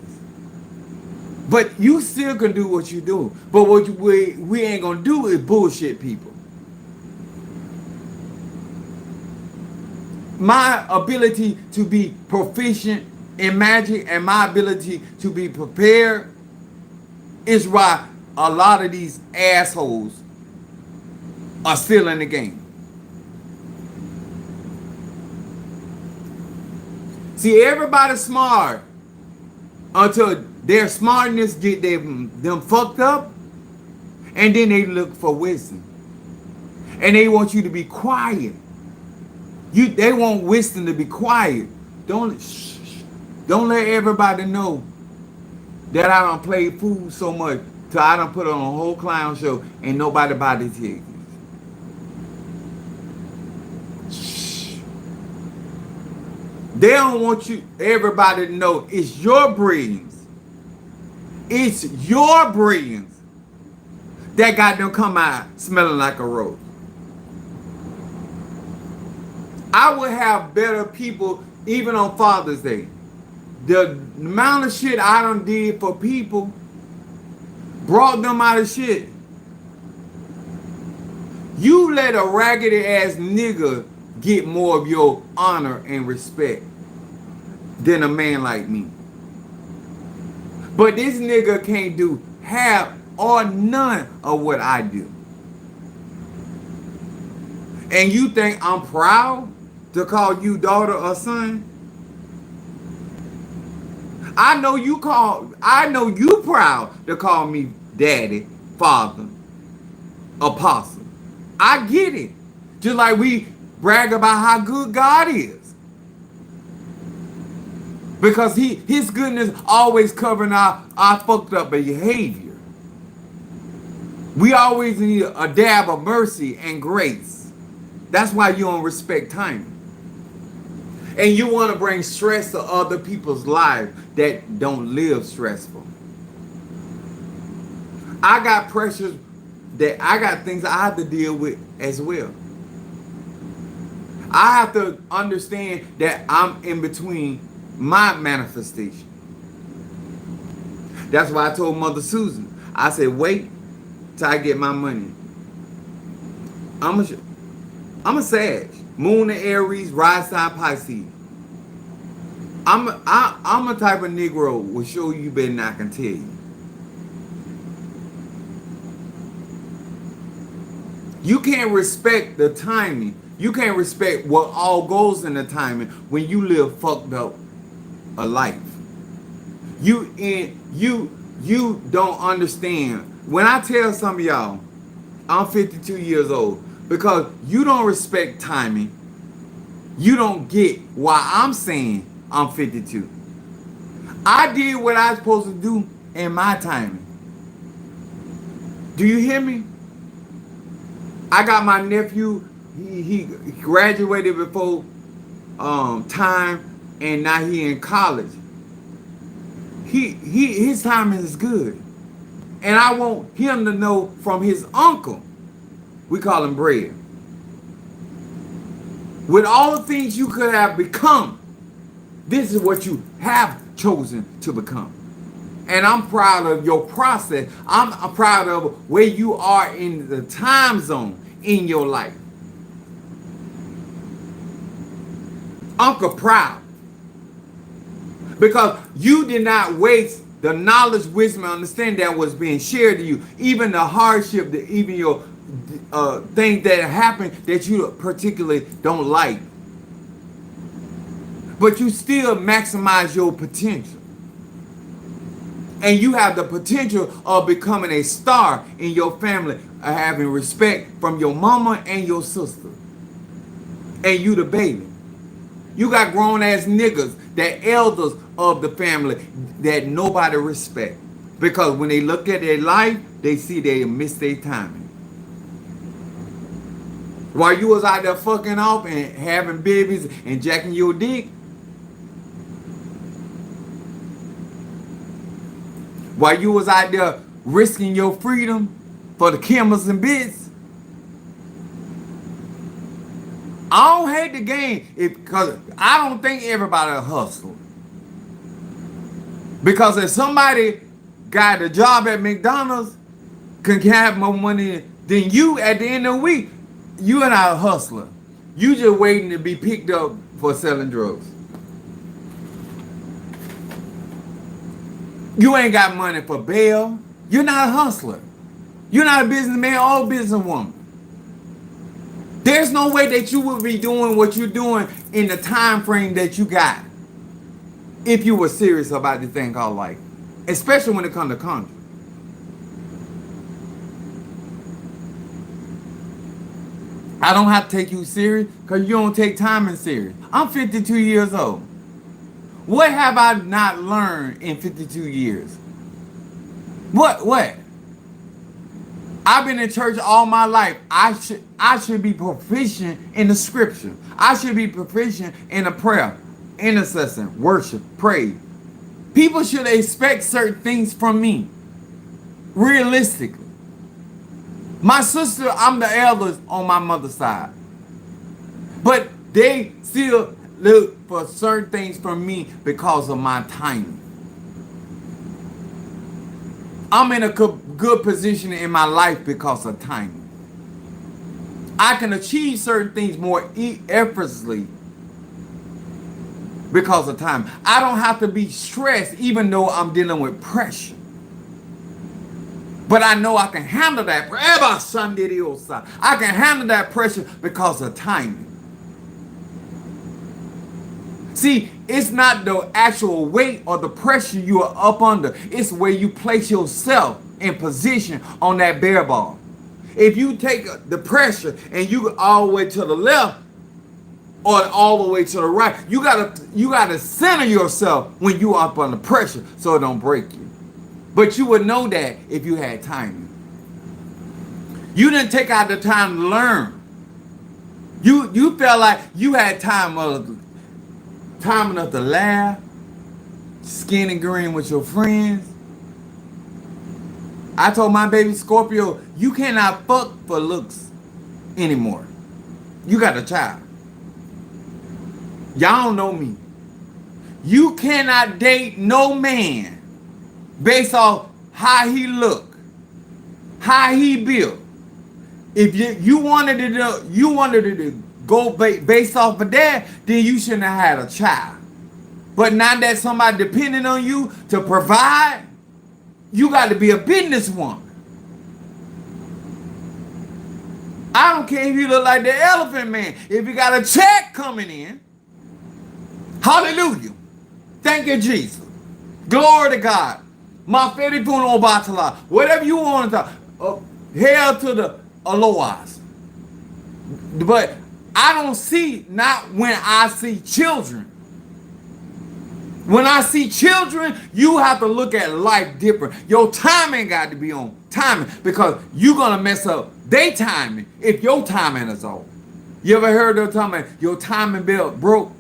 But you still can do what you do. But what we ain't gonna do is bullshit people. My ability to be proficient in magic and my ability to be prepared is why a lot of these assholes are still in the game. See, everybody's smart until their smartness get them fucked up, and then they look for wisdom. And they want you to be quiet. They want wisdom to be quiet. Don't let everybody know that I don't play fool so much till I don't put on a whole clown show and nobody buy the tickets. They don't want everybody to know it's your brilliance. It's your brilliance that got them come out smelling like a rose. I would have better people even on Father's Day. The amount of shit I done did for people brought them out of shit. You let a raggedy ass nigga get more of your honor and respect than a man like me. But this nigga can't do half or none of what I do. And you think I'm proud to call you daughter or son? I know you proud to call me daddy, father, apostle. I get it. Just like we brag about how good God is. Because his goodness always covering our fucked up behavior. We always need a dab of mercy and grace. That's why you don't respect timing. And you want to bring stress to other people's lives that don't live stressful. I got pressures I got things I have to deal with as well. I have to understand that I'm in between my manifestation. That's why I told Mother Susan, I said, wait till I get my money. I'm a Sag, Moon and Aries, Rise sign Pisces. I'm a type of Negro will show you better than I can tell you. You can't respect the timing. You can't respect what all goes in the timing when you live fucked up a life. You don't understand. When I tell some of y'all, I'm 52 years old, because you don't respect timing, you don't get why I'm saying I'm 52. I did what I was supposed to do in my timing. Do you hear me? I got my nephew. He graduated before time, and now he in college. His timing is good, and I want him to know from his uncle. We call him Bread. With all the things you could have become, this is what you have chosen to become. And I'm proud of your process. I'm proud of where you are in the time zone in your life. Uncle proud. Because you did not waste the knowledge, wisdom, and understanding that was being shared to you. Even the hardship, even your things that happened that you particularly don't like. But you still maximize your potential. And you have the potential of becoming a star in your family, having respect from your mama and your sister. And you the baby. You got grown ass niggas, that elders of the family that nobody respect. Because when they look at their life, they see they miss their timing. While you was out there fucking off and having babies and jacking your dick, while you was out there risking your freedom for the cameras and bits, I don't hate the game because I don't think everybody a hustler. Because if somebody got a job at McDonald's, can have more money than you at the end of the week, you are not a hustler. You just waiting to be picked up for selling drugs. You ain't got money for bail. You're not a hustler. You're not a businessman or a businesswoman. There's no way that you would be doing what you're doing in the time frame that you got if you were serious about this thing called life, especially when it comes to country. I don't have to take you serious because you don't take timing serious. I'm 52 years old. What have I not learned in 52 years? What? I've been in church all my life. I should be proficient in the scripture. I should be proficient in the prayer, intercession, worship, praise. People should expect certain things from me. Realistically. My sister, I'm the eldest on my mother's side. But they still look for certain things from me because of my timing. I'm in a good position in my life because of timing. I can achieve certain things more effortlessly because of time. I don't have to be stressed even though I'm dealing with pressure. But I know I can handle that. I can handle that pressure because of timing. See, it's not the actual weight or the pressure you are up under. It's where you place yourself in position on that bear ball. If you take the pressure and you go all the way to the left or all the way to the right, you gotta center yourself when you are up under pressure so it don't break you. But you would know that if you had timing. You didn't take out the time to learn. You felt like you had time enough to laugh, skin and grin with your friends. I told my baby Scorpio, you cannot fuck for looks anymore. You got a child. Y'all don't know me. You cannot date no man based off how he look, how he built. If you wanted to go based off of that, then you shouldn't have had a child. But now that somebody depending on you to provide, you got to be a businesswoman. I don't care if you look like the Elephant Man. If you got a check coming in, hallelujah. Thank you, Jesus. Glory to God. Whatever you want to talk. Hail to the Aloas. But I don't see, not when I see children. When I see children, you have to look at life different. Your timing got to be on timing because you're going to mess up their timing if your timing is off. You ever heard them talking about your timing belt broke?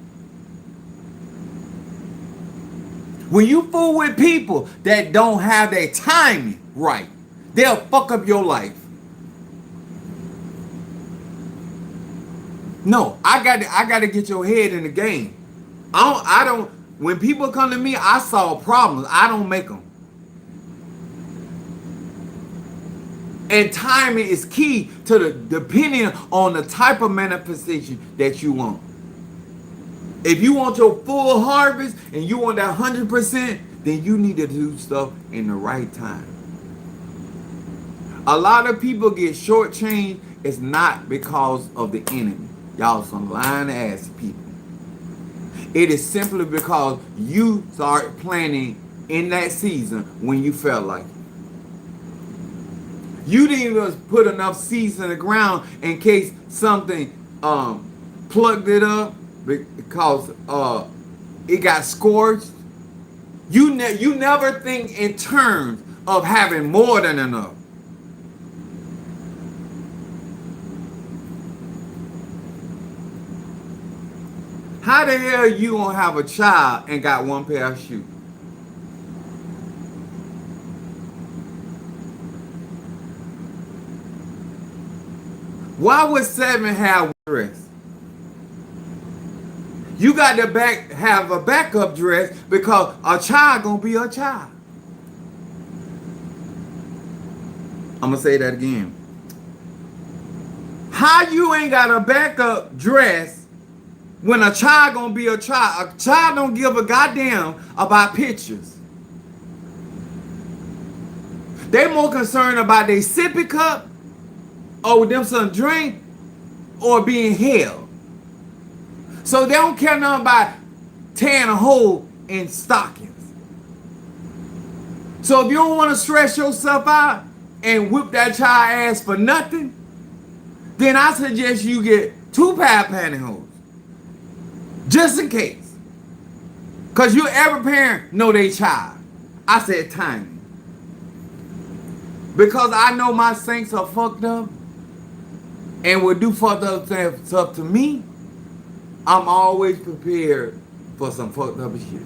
When you fool with people that don't have their timing right, they'll fuck up your life. No, I got to get your head in the game. I don't. When people come to me, I solve problems. I don't make them. And timing is key to depending on the type of manifestation that you want. If you want your full harvest and you want that 100%, then you need to do stuff in the right time. A lot of people get shortchanged. It's not because of the enemy. Y'all some lying ass people. It is simply because you start planning in that season when you felt like it. You didn't even put enough seeds in the ground in case something plugged it up because it got scorched. You never think in terms of having more than enough. How the hell you gonna have a child and got one pair of shoes? Why would 7 have one dress? You got to have a backup dress because a child gonna be a child. I'm gonna say that again. How you ain't got a backup dress when a child gonna be a child? A child don't give a goddamn about pictures. They more concerned about their sippy cup or them some drink or being held. So they don't care nothing about tearing a hole in stockings. So if you don't want to stress yourself out and whip that child ass for nothing, then I suggest you get 2 pair of pantyhose. Just in case. Because every parent know their child. I said timing. Because I know my saints are fucked up and will do fucked up stuff to me, I'm always prepared for some fucked up shit.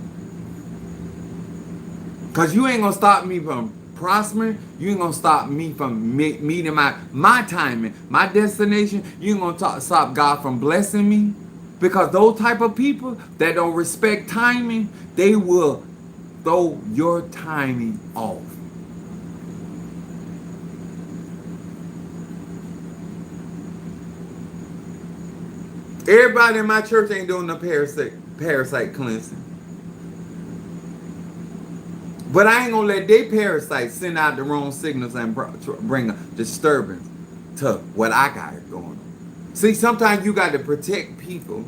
Because you ain't going to stop me from prospering. You ain't going to stop me from meeting my timing, my destination. You ain't going to stop God from blessing me. Because those type of people that don't respect timing, they will throw your timing off. Everybody in my church ain't doing the parasite cleansing. But I ain't gonna let they parasites send out the wrong signals and bring a disturbance to what I got going on. See, sometimes you got to protect people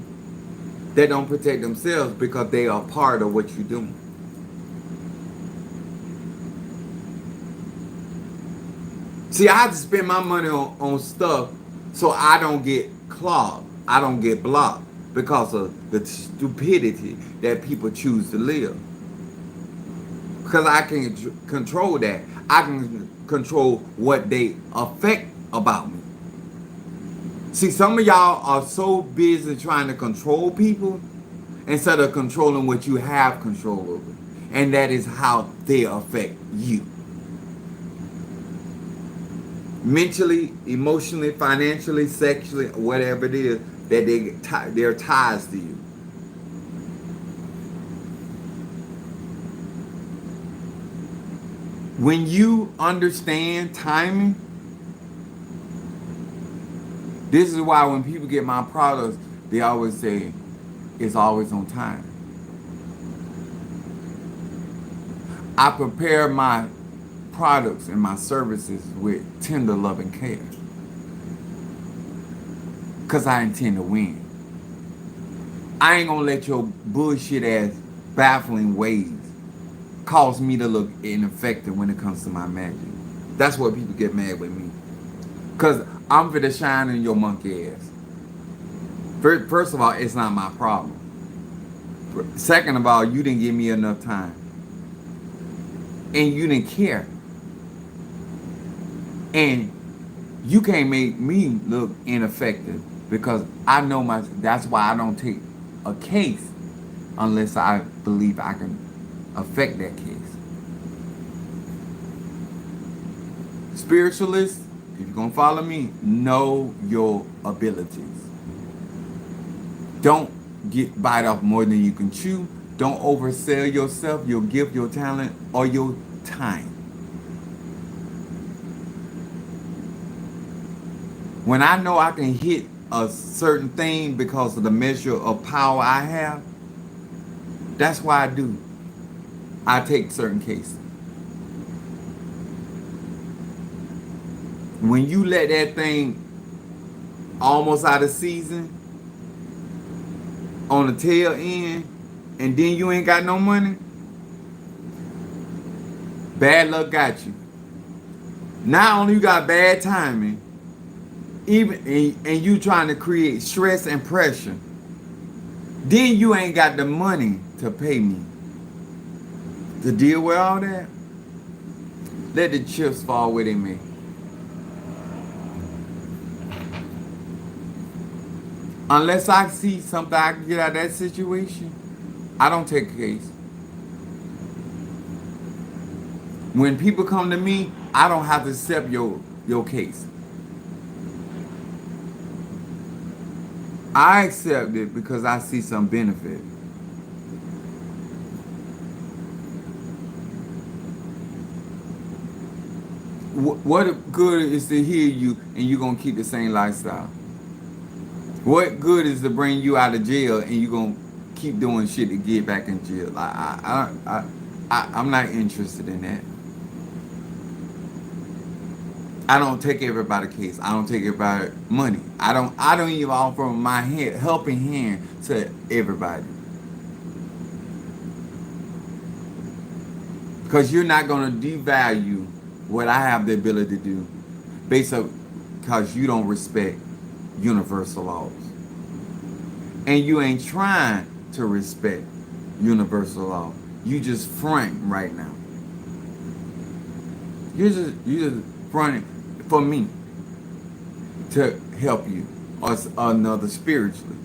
that don't protect themselves because they are part of what you're doing. See, I have to spend my money on stuff so I don't get clogged. I don't get blocked because of the stupidity that people choose to live. Because I can control that. I can control what they affect about me. See, some of y'all are so busy trying to control people instead of controlling what you have control over. And that is how they affect you. Mentally, emotionally, financially, sexually, whatever it is, that they're ties to you. When you understand timing, this is why when people get my products, they always say it's always on time. I prepare my products and my services with tender love and care. Because I intend to win. I ain't gonna let your bullshit ass baffling ways cause me to look ineffective when it comes to my magic. That's what people get mad with me. Because I'm finna shine in your monkey ass. First of all, it's not my problem. Second of all, you didn't give me enough time. And you didn't care. And you can't make me look ineffective because I know that's why I don't take a case unless I believe I can affect that case. Spiritualists, if you're going to follow me, know your abilities. Don't get bite off more than you can chew. Don't oversell yourself, your gift, your talent, or your time. When I know I can hit a certain thing because of the measure of power I have, that's why I do. I take certain cases. When you let that thing almost out of season on the tail end, and then you ain't got no money, bad luck got you. Not only you got bad timing, even and you trying to create stress and pressure, then you ain't got the money to pay me to deal with all that. Let the chips fall where they may. Unless I see something I can get out of that situation, I don't take a case. When people come to me, I don't have to accept your case. I accept it because I see some benefit. What good is to hear you and you're going to keep the same lifestyle? What good is to bring you out of jail and you're going to keep doing shit to get back in jail? I'm not interested in that. I don't take everybody's case. I don't take everybody's money. I don't even offer my helping hand to everybody. Because you're not going to devalue what I have the ability to do based on because you don't respect universal laws. And you ain't trying to respect universal law. You just front right now. You just fronting for me to help you or another spiritually.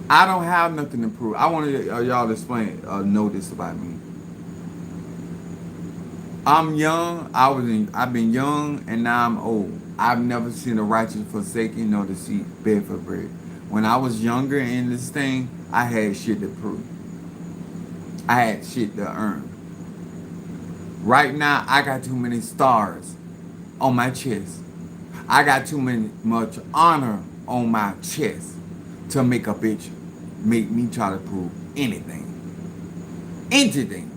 I don't have nothing to prove. I wanted y'all to explain, know this about me. I'm young. I've been young, and now I'm old. I've never seen the righteous forsaken nor the seed beg for bread. When I was younger in this thing, I had shit to prove. I had shit to earn. Right now, I got too many stars on my chest. I got much honor on my chest to make a bitch make me try to prove anything. Anything.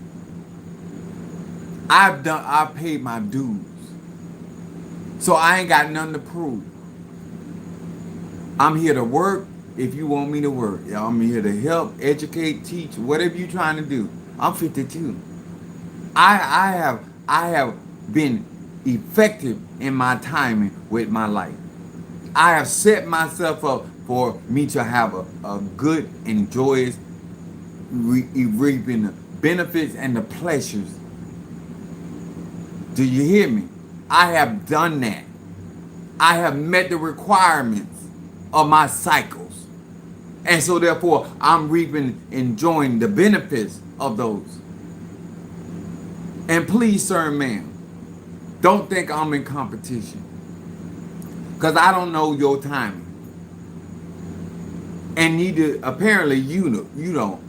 I paid my dues. So I ain't got nothing to prove. I'm here to work if you want me to work. I'm here to help, educate, teach, whatever you're trying to do. I'm 52. I have been effective in my timing with my life. I have set myself up for me to have a good and joyous reaping the benefits and the pleasures. Do you hear me? I have done that. I have met the requirements of my cycles. And so therefore, I'm reaping, enjoying the benefits of those. And please, sir and ma'am, don't think I'm in competition. Because I don't know your timing. And neither, apparently, you don't.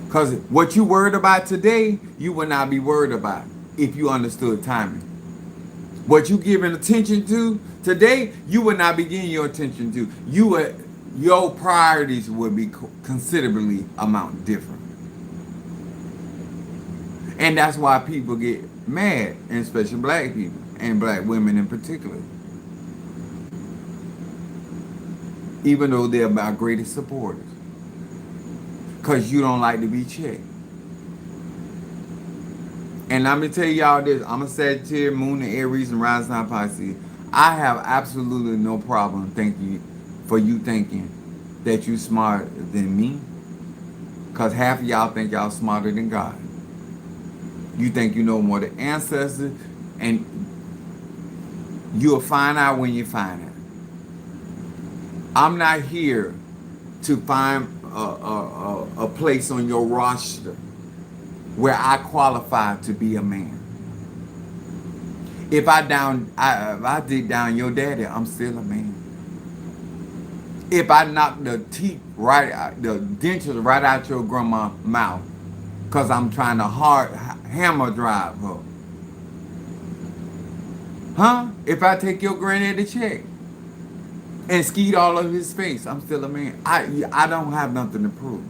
Because what you worried about today, you would not be worried about if you understood timing. What you giving attention to today, you would not be giving your attention to. Your priorities would be considerably amount different. And that's why people get mad, and especially black people, and black women in particular. Even though they're my greatest supporters. Because you don't like to be checked. And let me tell y'all this. I'm a Sagittarius, Moon and Aries and Rising Sign Pisces. I have absolutely no problem for you thinking that you're smarter than me Because half of y'all think y'all smarter than God. You think you know more than ancestors, and you'll find out when you find out. I'm not here to find a place on your roster where I qualify to be a man. If I dig down your daddy, I'm still a man. If I knock the teeth right out, the dentures right out your grandma's mouth, cause I'm trying to hard hammer drive her, huh? If I take your granddaddy check and skeet all over his face, I'm still a man. I don't have nothing to prove.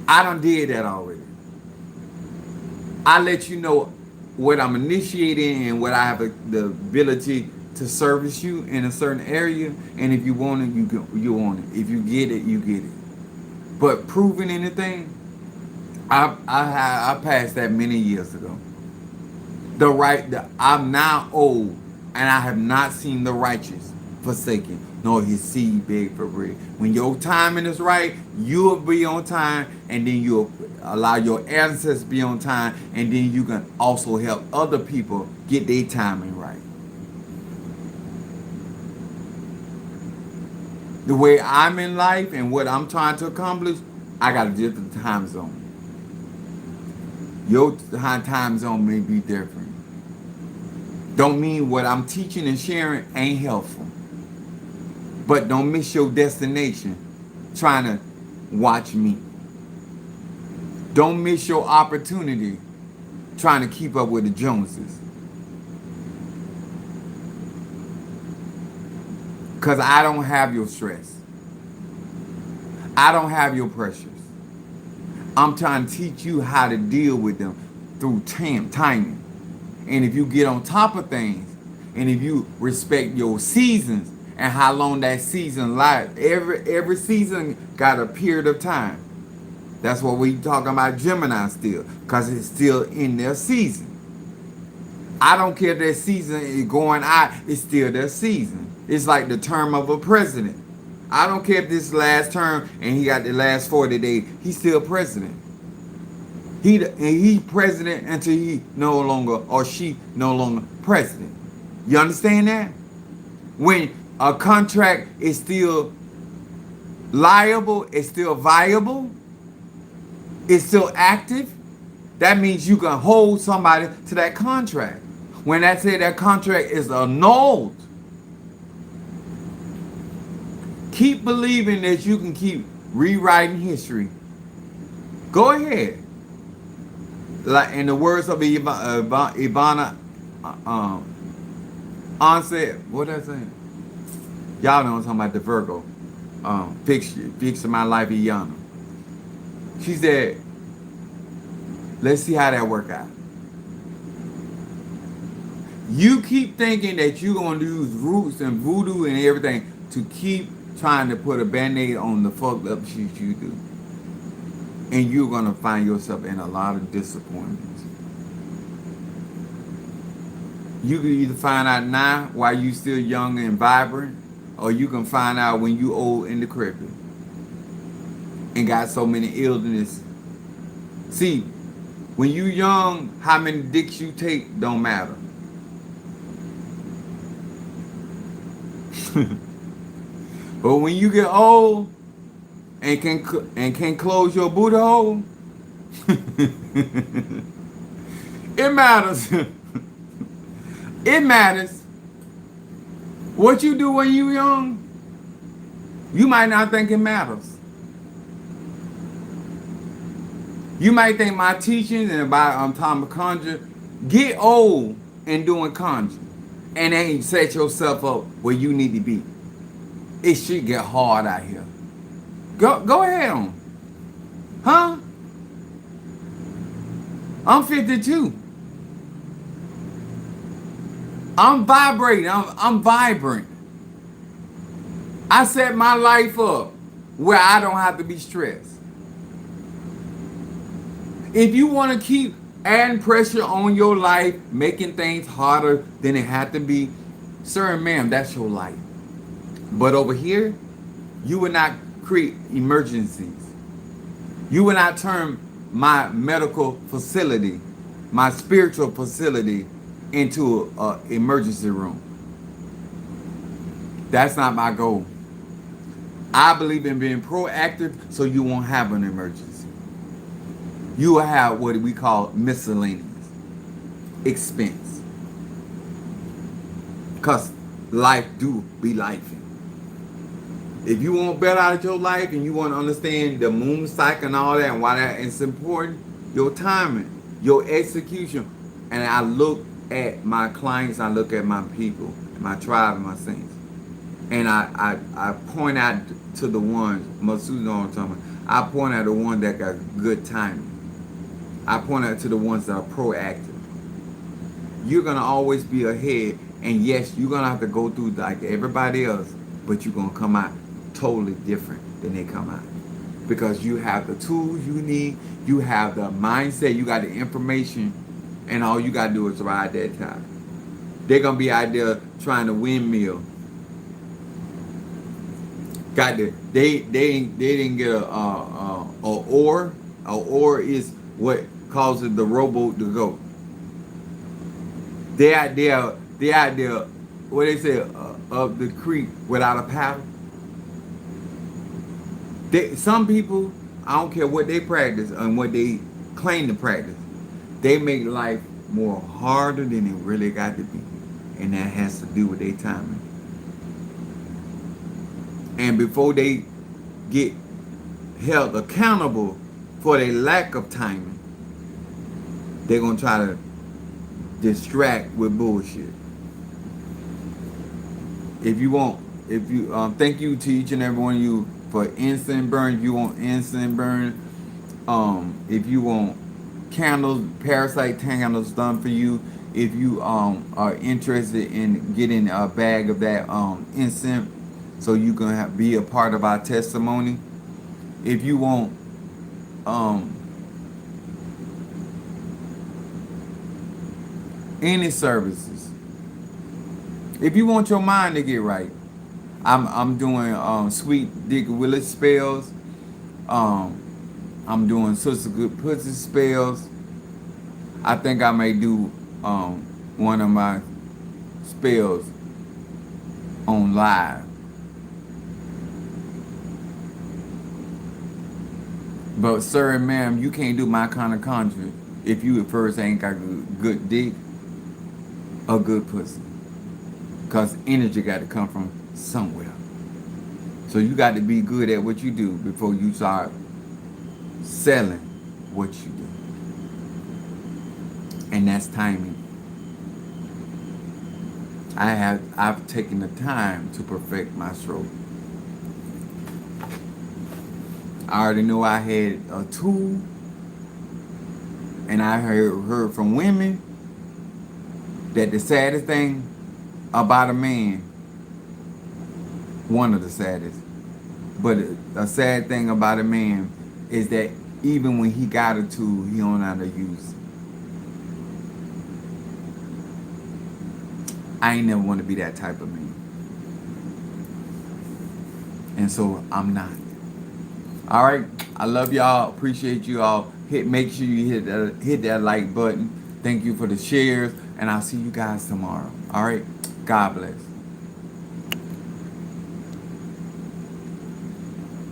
I done did that already. I let you know what I'm initiating and what I have the ability to service you in a certain area. And if you want it, you want it. If you get it, you get it. But proving anything, I passed that many years ago. I'm now old, and I have not seen the righteous forsaken, nor his seed beg for bread. When your timing is right, you'll be on time, and then you'll allow your ancestors to be on time, and then you can also help other people get their timing right. The way I'm in life and what I'm trying to accomplish, I got a different time zone. Your time zone may be different. Don't mean what I'm teaching and sharing ain't helpful. But don't miss your destination trying to watch me. Don't miss your opportunity trying to keep up with the Joneses. Because I don't have your stress. I don't have your pressures. I'm trying to teach you how to deal with them through timing. And if you get on top of things, and if you respect your seasons and how long that season lasts, every season got a period of time. That's what we talking about Gemini still, because it's still in their season. I don't care if their season is going out, it's still their season. It's like the term of a president. I don't care if this last term and he got the last 40 days, he's still president. He president until he no longer, or she no longer president. You understand that? When a contract is still liable, it's still viable, it's still active, that means you can hold somebody to that contract. When that said that contract is annulled, keep believing that you can keep rewriting history. Go ahead. Like in the words of Ivana Onset, what that saying? Y'all know I'm talking about the Virgo. Fixing my life, Iyana. She said, let's see how that work out. You keep thinking that you're going to use roots and voodoo and everything to keep trying to put a band-aid on the fucked up shit you do. And you're going to find yourself in a lot of disappointments. You can either find out now while you still young and vibrant, or you can find out when you old and decrepit and got so many illness. See, when you young, how many dicks you take don't matter. But when you get old and can close your booty hole, it matters. It matters. What you do when you young, you might not think it matters. You might think my teachings and about Tom Conjure, get old and doing conjure, and ain't set yourself up where you need to be. It should get hard out here. Go ahead on. Huh? I'm 52. I'm vibrating. I'm vibrant. I set my life up where I don't have to be stressed. If you want to keep adding pressure on your life, making things harder than it had to be, sir and ma'am, that's your life. But over here, you will not create emergencies. You will not turn my medical facility, my spiritual facility, into an emergency room. That's not my goal. I believe in being proactive so you won't have an emergency. You will have what we call miscellaneous expense. Because life do be life. If you want better out of your life and you want to understand the moon cycle and all that and why that is important, your timing, your execution. And I look at my clients, I look at my people, my tribe, and my saints. And I point out to the ones, Masuda know what I'm talking about. I point out the ones that got good timing. I point out to the ones that are proactive. You're going to always be ahead. And yes, you're going to have to go through like everybody else, but you're going to come out totally different than they come out. Because you have the tools you need, you have the mindset, you got the information, and all you got to do is ride that time. They're going to be out there trying to windmill. They didn't get a oar. A oar is what causes the rowboat to go. They out there, what they say, up the creek without a paddle. Some people, I don't care what they practice and what they claim to practice, they make life more harder than it really got to be. And that has to do with their timing. And before they get held accountable for their lack of timing, they're going to try to distract with bullshit. Thank you to each and every one of you for instant burn. If you want instant burn, if you want candles, parasite candles done for you, if you are interested in getting a bag of that incense, so you can be a part of our testimony. If you want any services, if you want your mind to get right, I'm doing Sweet Dick Willis spells. I'm doing Sister Good Pussy spells. I think I may do one of my spells on live. But sir and ma'am, you can't do my kind of conjuring if you at first ain't got good dick or good pussy. Because energy got to come from somewhere. So you got to be good at what you do before you start selling what you do. And that's timing. I've taken the time to perfect my stroke. I already know I had a tool, and I heard from women that the saddest thing about a man, one of the saddest, but a sad thing about a man is that even when he got a tool, he don't know how to use it. I ain't never want to be that type of man. And so I'm not. All right, I love y'all. Appreciate you all. Make sure you hit that like button. Thank you for the shares, and I'll see you guys tomorrow. All right, God bless.